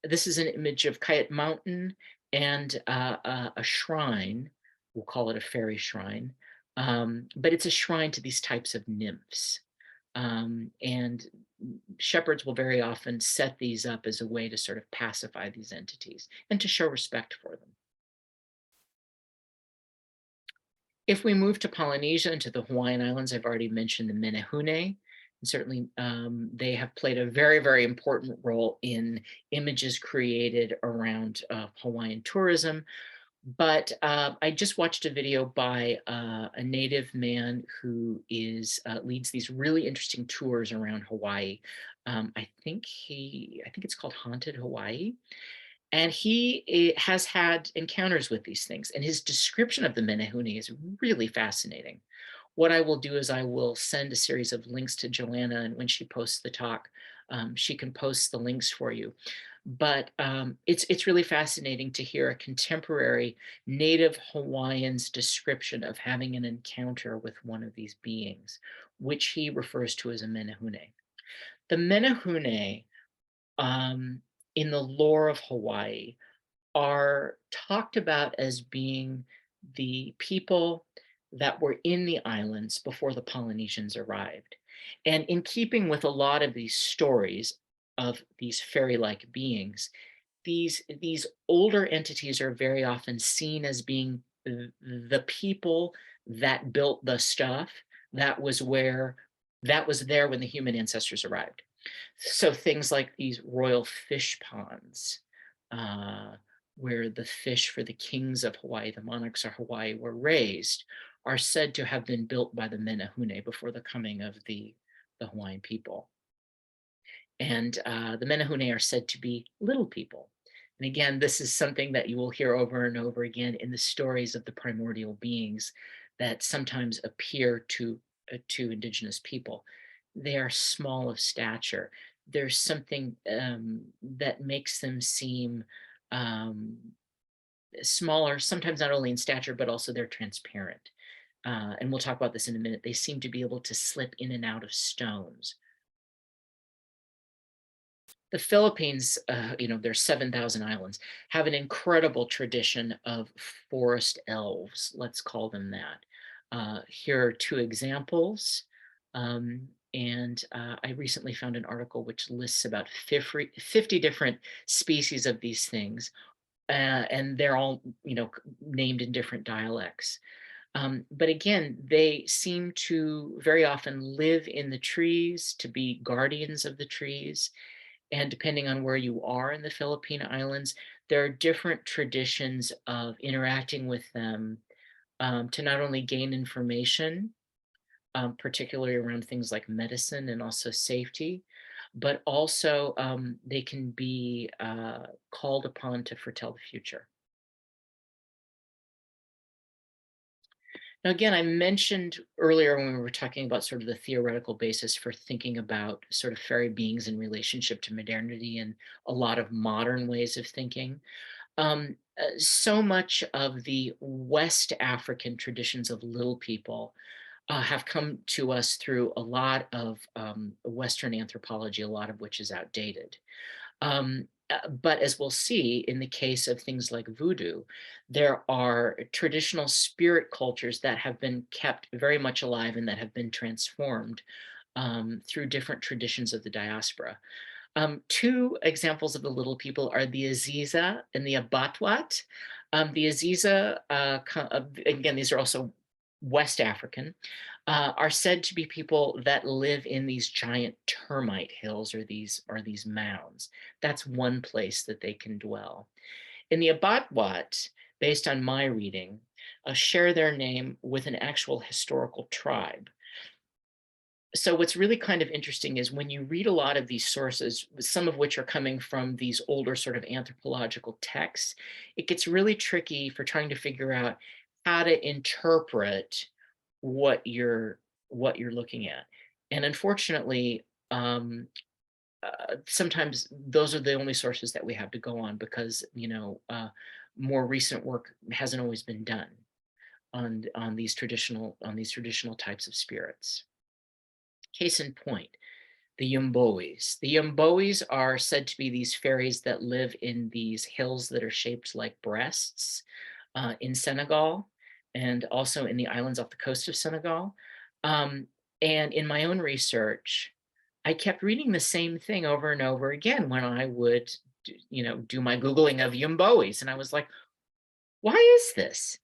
this is an image of Kayet Mountain and a shrine. We'll call it a fairy shrine, but it's a shrine to these types of nymphs. And shepherds will very often set these up as a way to sort of pacify these entities and to show respect for them. If we move to Polynesia and to the Hawaiian Islands, I've already mentioned the Menehune. And certainly they have played a very, very important role in images created around Hawaiian tourism. But I just watched a video by a native man who leads these really interesting tours around Hawaii. I think it's called Haunted Hawaii. And he has had encounters with these things. And his description of the Menehune is really fascinating. What I will do is I will send a series of links to Joanna, and when she posts the talk, she can post the links for you. But it's really fascinating to hear a contemporary native Hawaiian's description of having an encounter with one of these beings, which he refers to as a Menehune. The Menehune, in the lore of Hawaii, are talked about as being the people that were in the islands before the Polynesians arrived. And in keeping with a lot of these stories of these fairy-like beings, these older entities are very often seen as being the people that built the stuff that was there when the human ancestors arrived. So things like these royal fish ponds, uh, where the fish for the kings of Hawaii, the monarchs of Hawaii, were raised, are said to have been built by the Menehune before the coming of the Hawaiian people. And the Menehune are said to be little people. And again, this is something that you will hear over and over again in the stories of the primordial beings that sometimes appear to indigenous people. They are small of stature. There's something that makes them seem smaller, sometimes not only in stature, but also they're transparent. And we'll talk about this in a minute. They seem to be able to slip in and out of stones. The Philippines, there's 7,000 islands, have an incredible tradition of forest elves, let's call them that. Here are two examples. I recently found an article which lists about 50 different species of these things, and they're all, named in different dialects. But again, they seem to very often live in the trees, to be guardians of the trees. And depending on where you are in the Philippine Islands, there are different traditions of interacting with them to not only gain information, particularly around things like medicine and also safety, but also they can be called upon to foretell the future. Now, again, I mentioned earlier when we were talking about sort of the theoretical basis for thinking about sort of fairy beings in relationship to modernity and a lot of modern ways of thinking. So much of the West African traditions of little people have come to us through a lot of Western anthropology, a lot of which is outdated. But as we'll see in the case of things like voodoo, there are traditional spirit cultures that have been kept very much alive and that have been transformed through different traditions of the diaspora. Two examples of the little people are the Aziza and the Abatwat. The Aziza, again, these are also West African, are said to be people that live in these giant termite hills or these mounds. That's one place that they can dwell. In the Abatwat, based on my reading, share their name with an actual historical tribe. So what's really kind of interesting is when you read a lot of these sources, some of which are coming from these older sort of anthropological texts, it gets really tricky for trying to figure out how to interpret what you're looking at. And unfortunately, sometimes those are the only sources that we have to go on because, more recent work hasn't always been done on these traditional types of spirits. Case in point, the Yumbois. The Yumbois are said to be these fairies that live in these hills that are shaped like breasts in Senegal and also in the islands off the coast of Senegal. Um, and in my own research, I kept reading the same thing over and over again when I would, do my Googling of Yumbois. And I was like, why is this?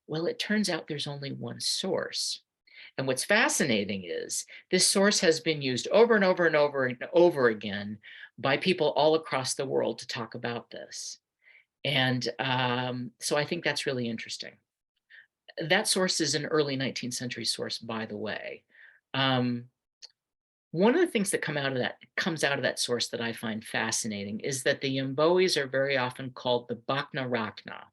Well, it turns out there's only one source. And what's fascinating is this source has been used over and over and over and over again by people all across the world to talk about this. And so I think that's really interesting. That source is an early 19th century source, by the way. Um, One of the things that comes out of that source that I find fascinating is that the Yumbois are very often called the Bakna Rakna,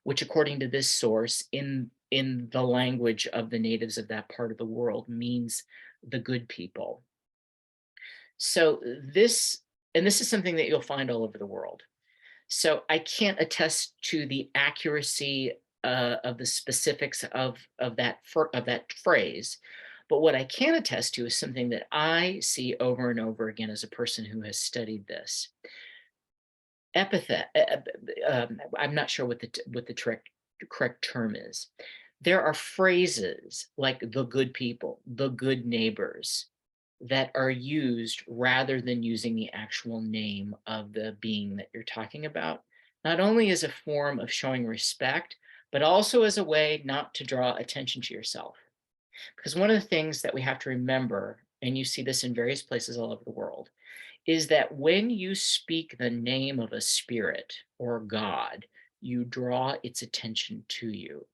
which according to this source in the language of the natives of that part of the world means the good people. So this is something that you'll find all over the world. So I can't attest to the accuracy of the specifics of that phrase, but what I can attest to is something that I see over and over again as a person who has studied this. Epithet. I'm not sure what the correct term is. There are phrases like the good people, the good neighbors, that are used rather than using the actual name of the being that you're talking about, not only as a form of showing respect, but also as a way not to draw attention to yourself. Because one of the things that we have to remember, and you see this in various places all over the world, is that when you speak the name of a spirit or God, you draw its attention to you.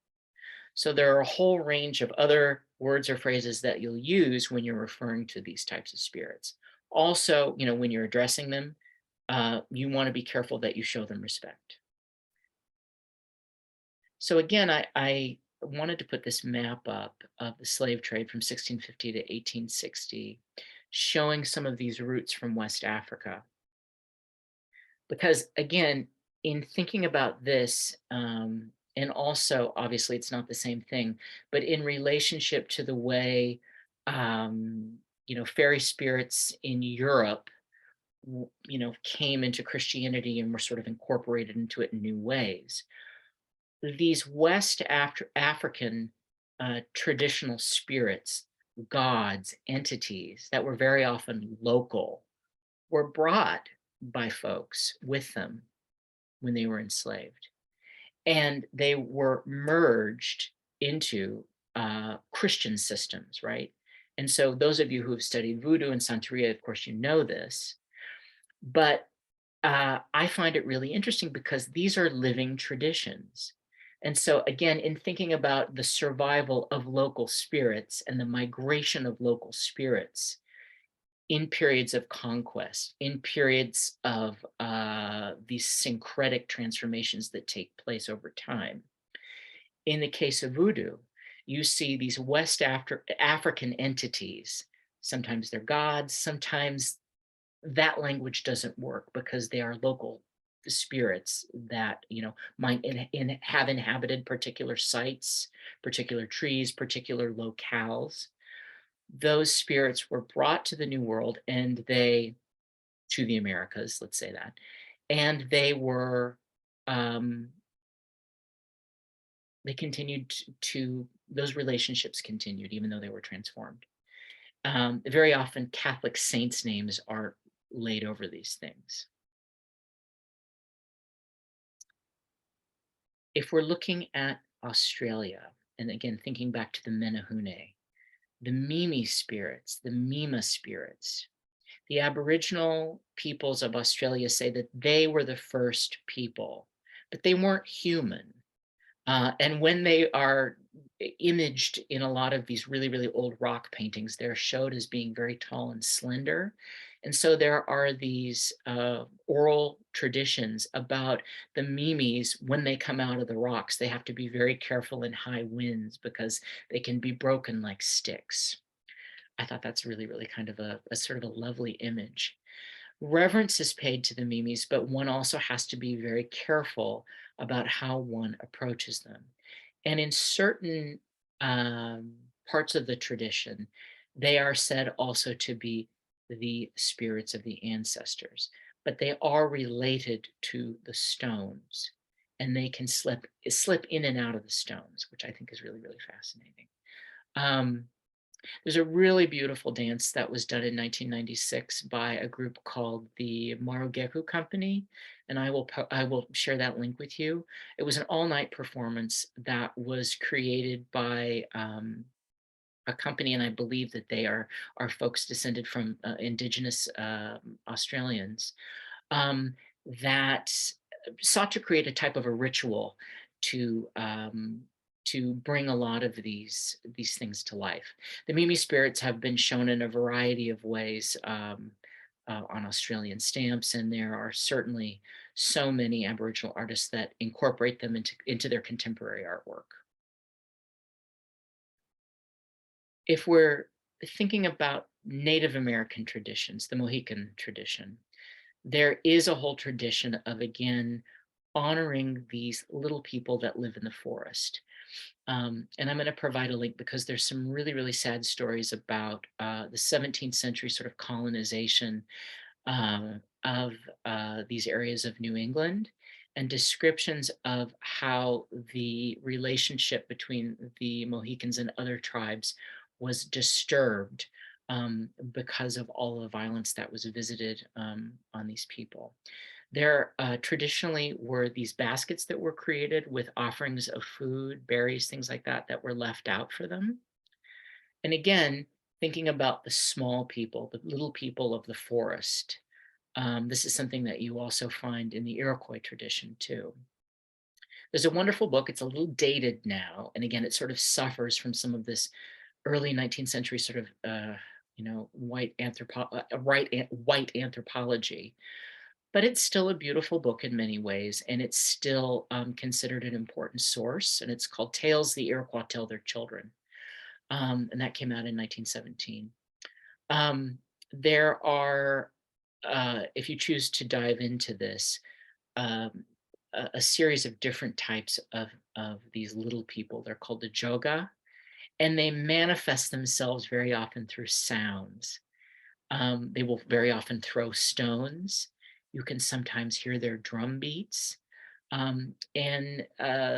So there are a whole range of other words or phrases that you'll use when you're referring to these types of spirits. Also, when you're addressing them, you want to be careful that you show them respect. So again, I wanted to put this map up of the slave trade from 1650 to 1860, showing some of these routes from West Africa. Because again, in thinking about this, and also obviously it's not the same thing, but in relationship to the way, fairy spirits in Europe, came into Christianity and were sort of incorporated into it in new ways. These African traditional spirits, gods, entities that were very often local, were brought by folks with them when they were enslaved. And they were merged into Christian systems, right? And so those of you who have studied voodoo and Santeria, of course, you know this, but I find it really interesting because these are living traditions. And so again, in thinking about the survival of local spirits and the migration of local spirits in periods of conquest, in periods of these syncretic transformations that take place over time. In the case of voodoo, you see these African entities. Sometimes they're gods, sometimes that language doesn't work because they are local spirits that might have inhabited particular sites, particular trees, particular locales. Those spirits were brought to the New World and to the Americas, let's say that, and um, they continued those relationships continued even though they were transformed. Very often Catholic saints' names are laid over these things. If we're looking at Australia, and again, thinking back to the Menehune, the Mimi spirits, the Mima spirits, the Aboriginal peoples of Australia say that they were the first people, but they weren't human. And when they are imaged in a lot of these really, really old rock paintings, they're showed as being very tall and slender. And so there are these oral traditions about the Mimis. When they come out of the rocks, they have to be very careful in high winds because they can be broken like sticks. I thought that's really, really kind of a sort of a lovely image. Reverence is paid to the Mimis, but one also has to be very careful about how one approaches them. And in certain parts of the tradition, they are said also to be the spirits of the ancestors, but they are related to the stones, and they can slip in and out of the stones, which I think is really, really fascinating. There's a really beautiful dance that was done in 1996 by a group called the Marugeku Company, and I will share that link with you. It was an all-night performance that was created by a company, and I believe that they are folks descended from indigenous Australians um, that sought to create a type of a ritual to bring a lot of these things to life. The Mimi spirits have been shown in a variety of ways on Australian stamps, and there are certainly so many Aboriginal artists that incorporate them into their contemporary artwork. If we're thinking about Native American traditions, the Mohican tradition, there is a whole tradition of, again, honoring these little people that live in the forest. And I'm going to provide a link because there's some really, really sad stories about the 17th century sort of colonization of these areas of New England, and descriptions of how the relationship between the Mohicans and other tribes was disturbed because of all the violence that was visited on these people. There traditionally were these baskets that were created with offerings of food, berries, things like that, that were left out for them. And again, thinking about the small people, the little people of the forest, this is something that you also find in the Iroquois tradition too. There's a wonderful book. It's a little dated now. And again, it sort of suffers from some of this early 19th century sort of, white anthropology. But it's still a beautiful book in many ways, and it's still considered an important source. And it's called Tales the Iroquois Tell Their Children. And that came out in 1917. There are, if you choose to dive into this, um, a series of different types of these little people. They're called the Joga, and they manifest themselves very often through sounds. They will very often throw stones. You can sometimes hear their drum beats. And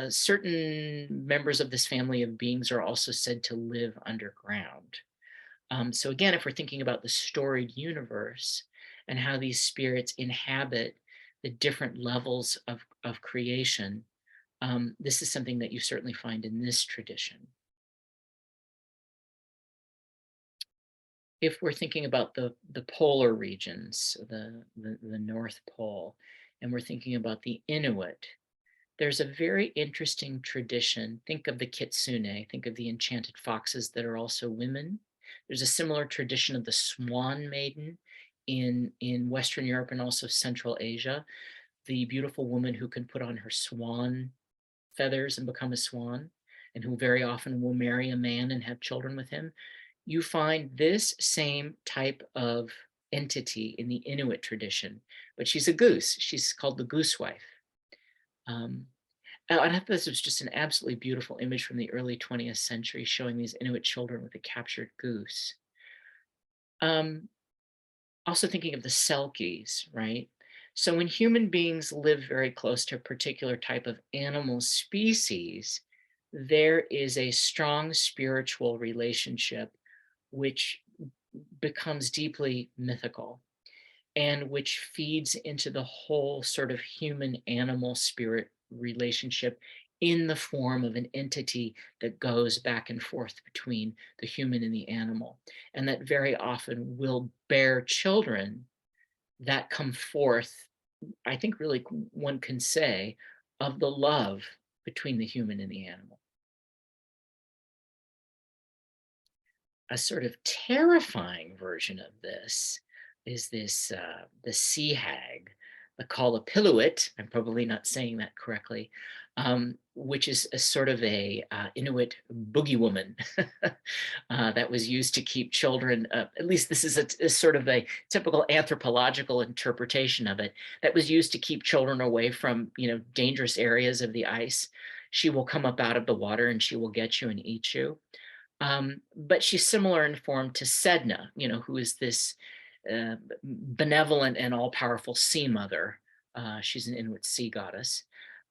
certain members of this family of beings are also said to live underground. So again, if we're thinking about the storied universe and how these spirits inhabit the different levels of creation, This is something that you certainly find in this tradition. If we're thinking about the polar regions, the North Pole, and we're thinking about the Inuit, there's a very interesting tradition. Think of the kitsune, think of the enchanted foxes that are also women. There's a similar tradition of the swan maiden in Western Europe and also Central Asia, the beautiful woman who can put on her swan feathers and become a swan, and who very often will marry a man and have children with him. You find this same type of entity in the Inuit tradition, but she's a goose. She's called the goosewife. And I thought this was just an absolutely beautiful image from the early 20th century showing these Inuit children with a captured goose. Also thinking of the Selkies, right? So when human beings live very close to a particular type of animal species, there is a strong spiritual relationship which becomes deeply mythical and which feeds into the whole sort of human animal spirit relationship in the form of an entity that goes back and forth between the human and the animal, and that very often will bear children that come forth, I think really one can say, of the love between the human and the animal. A sort of terrifying version of this is the sea hag, the Callapilluit. I'm probably not saying that correctly, which is a sort of a Inuit boogie woman that was used to keep children. At least this is a sort of a typical anthropological interpretation of it, that was used to keep children away from dangerous areas of the ice. She will come up out of the water and she will get you and eat you. But she's similar in form to Sedna, who is this benevolent and all-powerful sea mother. She's an Inuit sea goddess.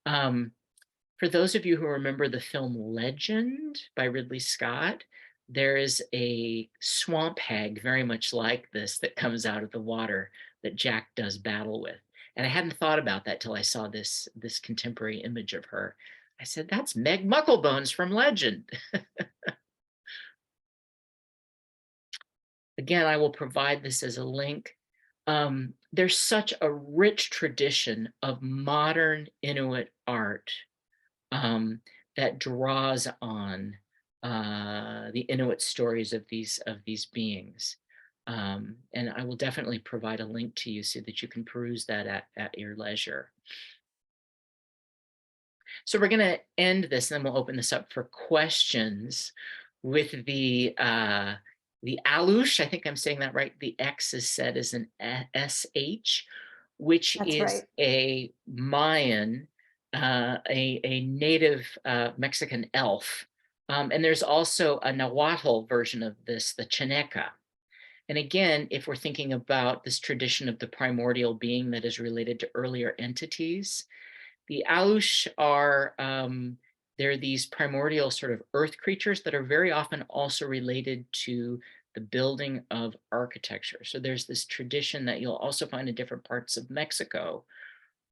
For those of you who remember the film Legend by Ridley Scott, there is a swamp hag very much like this that comes out of the water that Jack does battle with. And I hadn't thought about that till I saw this contemporary image of her. I said, that's Meg Mucklebones from Legend. Again, I will provide this as a link. There's such a rich tradition of modern Inuit art that draws on the Inuit stories of these beings. And I will definitely provide a link to you so that you can peruse that at your leisure. So we're going to end this, and then we'll open this up for questions with the Alush. I think I'm saying that right. The X is said as an SH, which That's is right. a Mayan, a native Mexican elf. And there's also a Nahuatl version of this, the Chaneca. And again, if we're thinking about this tradition of the primordial being that is related to earlier entities, the Alush are, they're these primordial sort of earth creatures that are very often also related to the building of architecture. So there's this tradition that you'll also find in different parts of Mexico,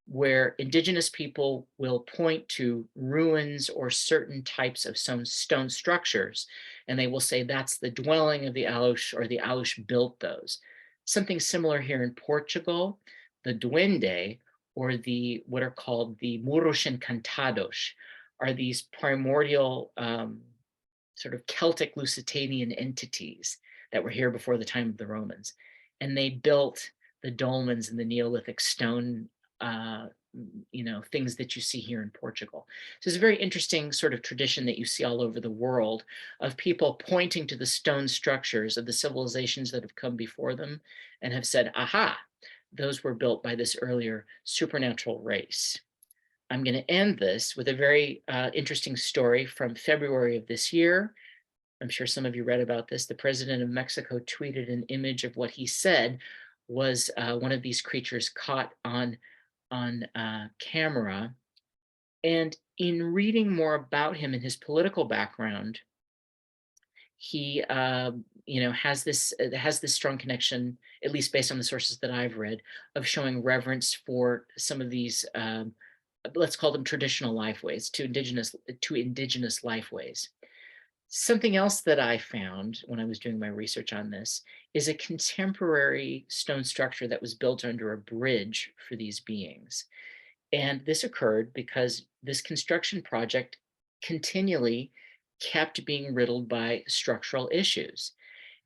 where indigenous people will point to ruins or certain types of some stone structures, and they will say that's the dwelling of the Alush, or the Alush built those. Something similar here in Portugal, the duende, or the what are called the muros encantados, are these primordial sort of Celtic Lusitanian entities that were here before the time of the Romans. And they built the dolmens and the Neolithic stone things that you see here in Portugal. So it's a very interesting sort of tradition that you see all over the world of people pointing to the stone structures of the civilizations that have come before them and have said, aha, those were built by this earlier supernatural race. I'm going to end this with a very interesting story from February of this year. I'm sure some of you read about this. The president of Mexico tweeted an image of what he said was one of these creatures caught on camera. And in reading more about him and his political background, he has this strong connection, at least based on the sources that I've read, of showing reverence for some of these let's call them traditional lifeways, to indigenous lifeways. Something else that I found when I was doing my research on this is a contemporary stone structure that was built under a bridge for these beings. And this occurred because this construction project continually kept being riddled by structural issues.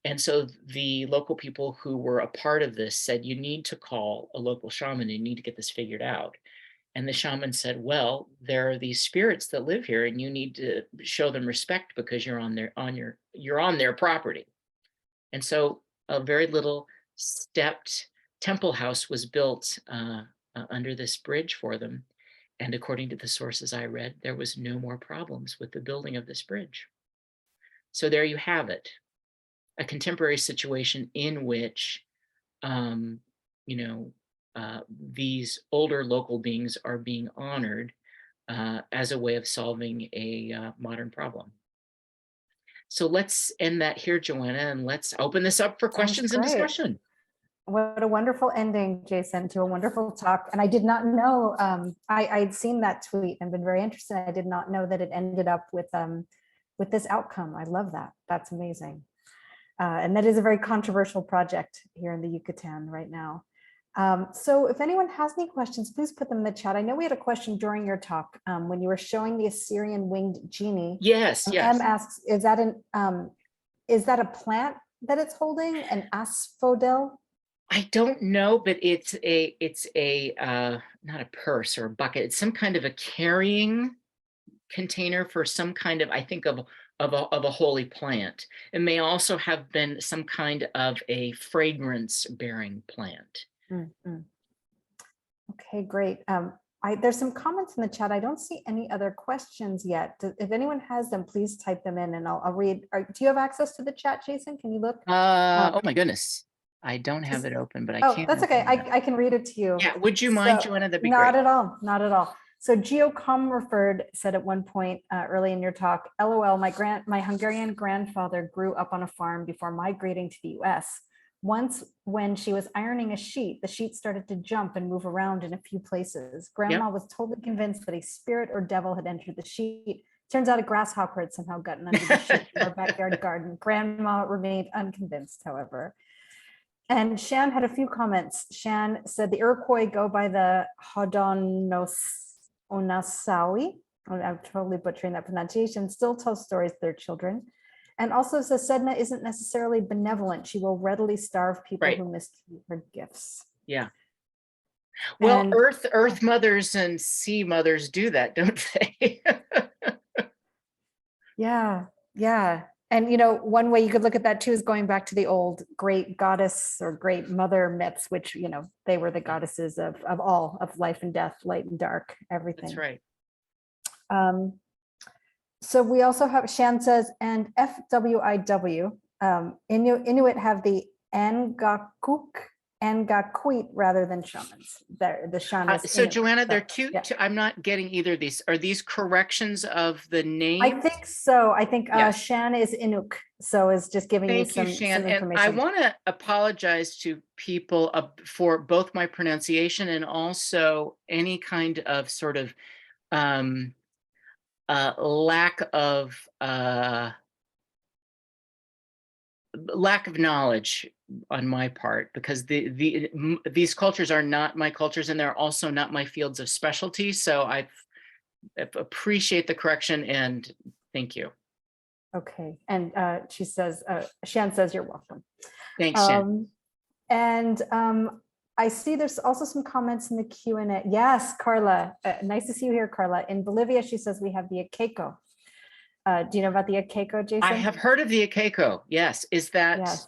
And so the local people who were a part of this said, you need to call a local shaman, you need to get this figured out. And the shaman said, well, there are these spirits that live here and you need to show them respect because you're on their property. And so a very little stepped temple house was built under this bridge for them. And according to the sources I read, there was no more problems with the building of this bridge. So there you have it, a contemporary situation in which, these older local beings are being honored as a way of solving a modern problem. So let's end that here, Joanna, and let's open this up for questions and discussion. What a wonderful ending, Jason, to a wonderful talk. And I did not know, I'd seen that tweet and been very interested. I did not know that it ended up with this outcome. I love that. That's amazing. And that is a very controversial project here in the Yucatan right now. So if anyone has any questions, please put them in the chat. I know we had a question during your talk when you were showing the Assyrian winged genie. Yes, yes. M asks, is that a plant that it's holding, an asphodel? I don't know, but it's a not a purse or a bucket. It's some kind of a carrying container for some kind of, I think of a holy plant. It may also have been some kind of a fragrance bearing plant. Mm-hmm. Okay, great. There's some comments in the chat. I don't see any other questions yet. If anyone has them, please type them in and I'll read. Do you have access to the chat, Jason? Can you look? Oh my goodness. I don't have it open, but I can't. That's okay. I can read it to you. Yeah, would you mind, Joanna? That'd be not great. At all, not at all. So Geocom said at one point early in your talk, LOL, my Hungarian grandfather grew up on a farm before migrating to the US. Once when she was ironing a sheet, the sheet started to jump and move around in a few places. Grandma was totally convinced that a spirit or devil had entered the sheet. Turns out a grasshopper had somehow gotten under the sheet in our backyard garden. Grandma remained unconvinced, however. And Shan had a few comments. Shan said the Iroquois go by the Haudenosaunee. I'm totally butchering that pronunciation. Still tell stories to their children. And also says Sedna isn't necessarily benevolent. She will readily starve people who mistreat her gifts. Yeah. Well, earth mothers and sea mothers do that, don't they? Yeah. And one way you could look at that too is going back to the old great goddess or great mother myths, which they were the goddesses of all, of life and death, light and dark, everything. That's right. So we also have, Shan says, and FWIW, Inuit have the Angakuit rather than shamans. The shaman. So Joanna, there are two, I'm not getting either of these. Are these corrections of the name? I think so. I think Shan is Inuk, so is just giving you some information. And I want to apologize to people for both my pronunciation and also any kind of sort of lack of knowledge on my part, because these cultures are not my cultures and they're also not my fields of specialty. So I appreciate the correction and thank you. Okay, and she says, Shan says you're welcome. Thanks, Shan. And I see there's also some comments in the Q&A. Yes, Carla, nice to see you here, Carla. In Bolivia, she says we have the Akeko. Do you know about the Akeko, Jason? I have heard of the Akeko, yes. Is that? Yes.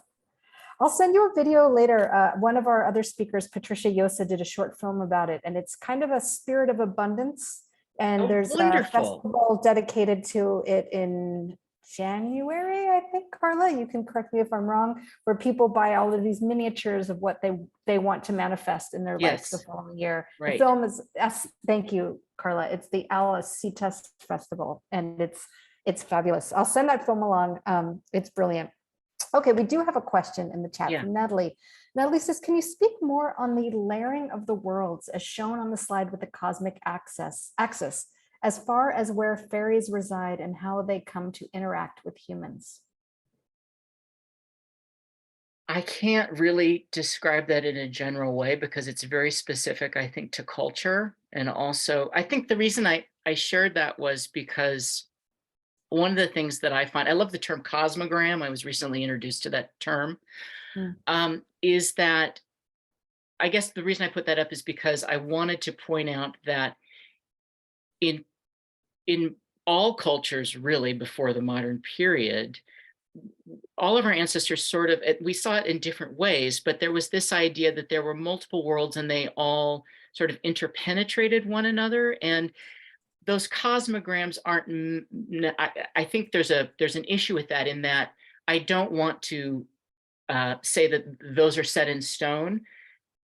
I'll send you a video later. One of our other speakers, Patricia Yosa, did a short film about it, and it's kind of a spirit of abundance. And there's a festival dedicated to it in January, I think, Carla, you can correct me if I'm wrong, where people buy all of these miniatures of what they want to manifest in their life the following year. Right. The film is, thank you, Carla. It's the Alacitas Festival, and it's fabulous. I'll send that film along. It's brilliant. Okay, we do have a question in the chat Yeah. from Natalie. Natalie says, can you speak more on the layering of the worlds as shown on the slide with the cosmic axis, as far as where fairies reside and how they come to interact with humans? I can't really describe that in a general way because it's very specific, I think, to culture. And also, I think the reason I shared that was because one of the things that I find, I love the term cosmogram. I was recently introduced to that term, is that I guess the reason I put that up is because I wanted to point out that in all cultures really before the modern period, all of our ancestors sort of, we saw it in different ways, but there was this idea that there were multiple worlds and they all sort of interpenetrated one another. And those cosmograms aren't, I think there's an issue with that, in that I don't want to say that those are set in stone,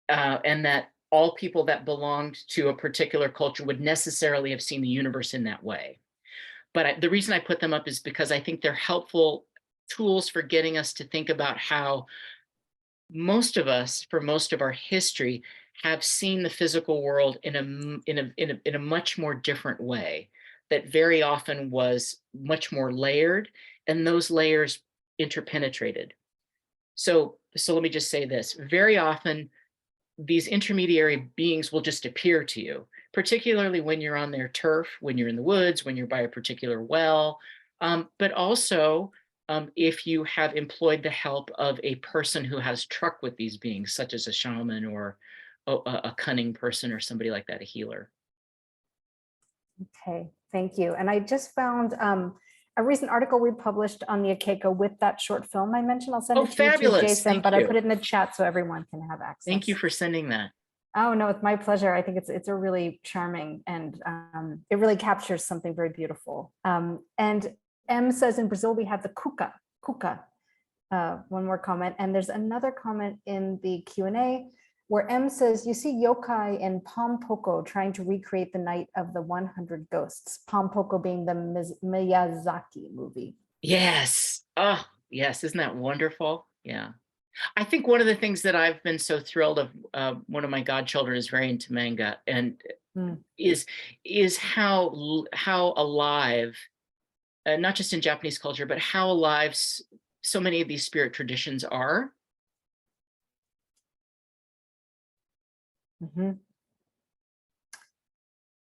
and that all people that belonged to a particular culture would necessarily have seen the universe in that way. But the reason I put them up is because I think they're helpful tools for getting us to think about how most of us, for most of our history, have seen the physical world in a much more different way, that very often was much more layered, and those layers interpenetrated. So let me just say this: very often these intermediary beings will just appear to you, particularly when you're on their turf, when you're in the woods, when you're by a particular well, but also if you have employed the help of a person who has truck with these beings, such as a shaman or a cunning person or somebody like that, a healer. Okay, thank you. And I just found a recent article we published on the Akeko with that short film I mentioned. I'll send it to you too, Jason, but I put it in the chat so everyone can have access. Thank you for sending that. Oh no, it's my pleasure. I think it's a really charming, and it really captures something very beautiful. And M says in Brazil we have the kuka. One more comment, and there's another comment in the Q&A where M says, you see yokai in Pompoko trying to recreate the Night of the 100 Ghosts. Pompoko being the Miyazaki movie. Yes. Oh, yes. Isn't that wonderful? Yeah. I think one of the things that I've been so thrilled of, one of my godchildren is very into manga, and is how alive, not just in Japanese culture, but how alive so many of these spirit traditions are.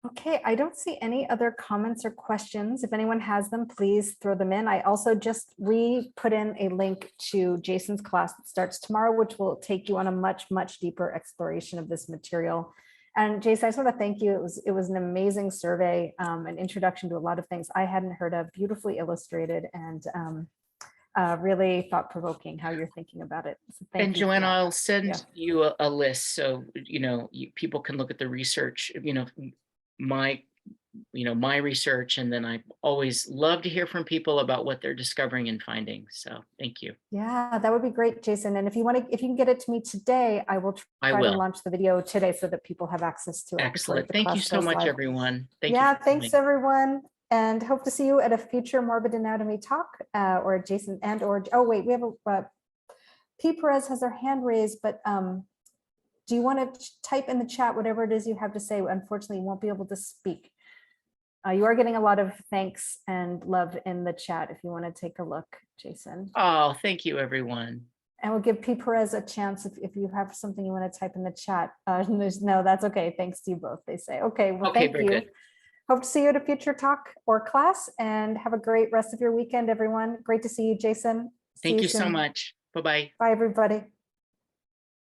Okay, I don't see any other comments or questions. If anyone has them, please throw them in. I also just put in a link to Jason's class that starts tomorrow, which will take you on a much deeper exploration of this material. And Jason, I just want to thank you. It was an amazing survey, an introduction to a lot of things I hadn't heard of, beautifully illustrated, and really thought-provoking how you're thinking about it. So and Joanna, I'll send you a list so people can look at the research, my research, and then I always love to hear from people about what they're discovering and finding. So thank you. Yeah, that would be great, Jason. And if you can get it to me today, I will try to launch the video today so that people have access to it. Excellent. Thank you so much, everyone. Thanks everyone. And hope to see you at a future Morbid Anatomy talk, or Jason oh wait, we have P. Perez has their hand raised, but do you want to type in the chat whatever it is you have to say? Unfortunately, you won't be able to speak. You are getting a lot of thanks and love in the chat if you want to take a look, Jason. Oh, thank you, everyone. And we'll give P. Perez a chance if you have something you want to type in the chat. No, that's okay. Thanks to you both, they say. Okay, well, thank you. Good. Hope to see you at a future talk or class, and have a great rest of your weekend, everyone. Great to see you, Jason. Thank you so much. Bye-bye. Bye, everybody.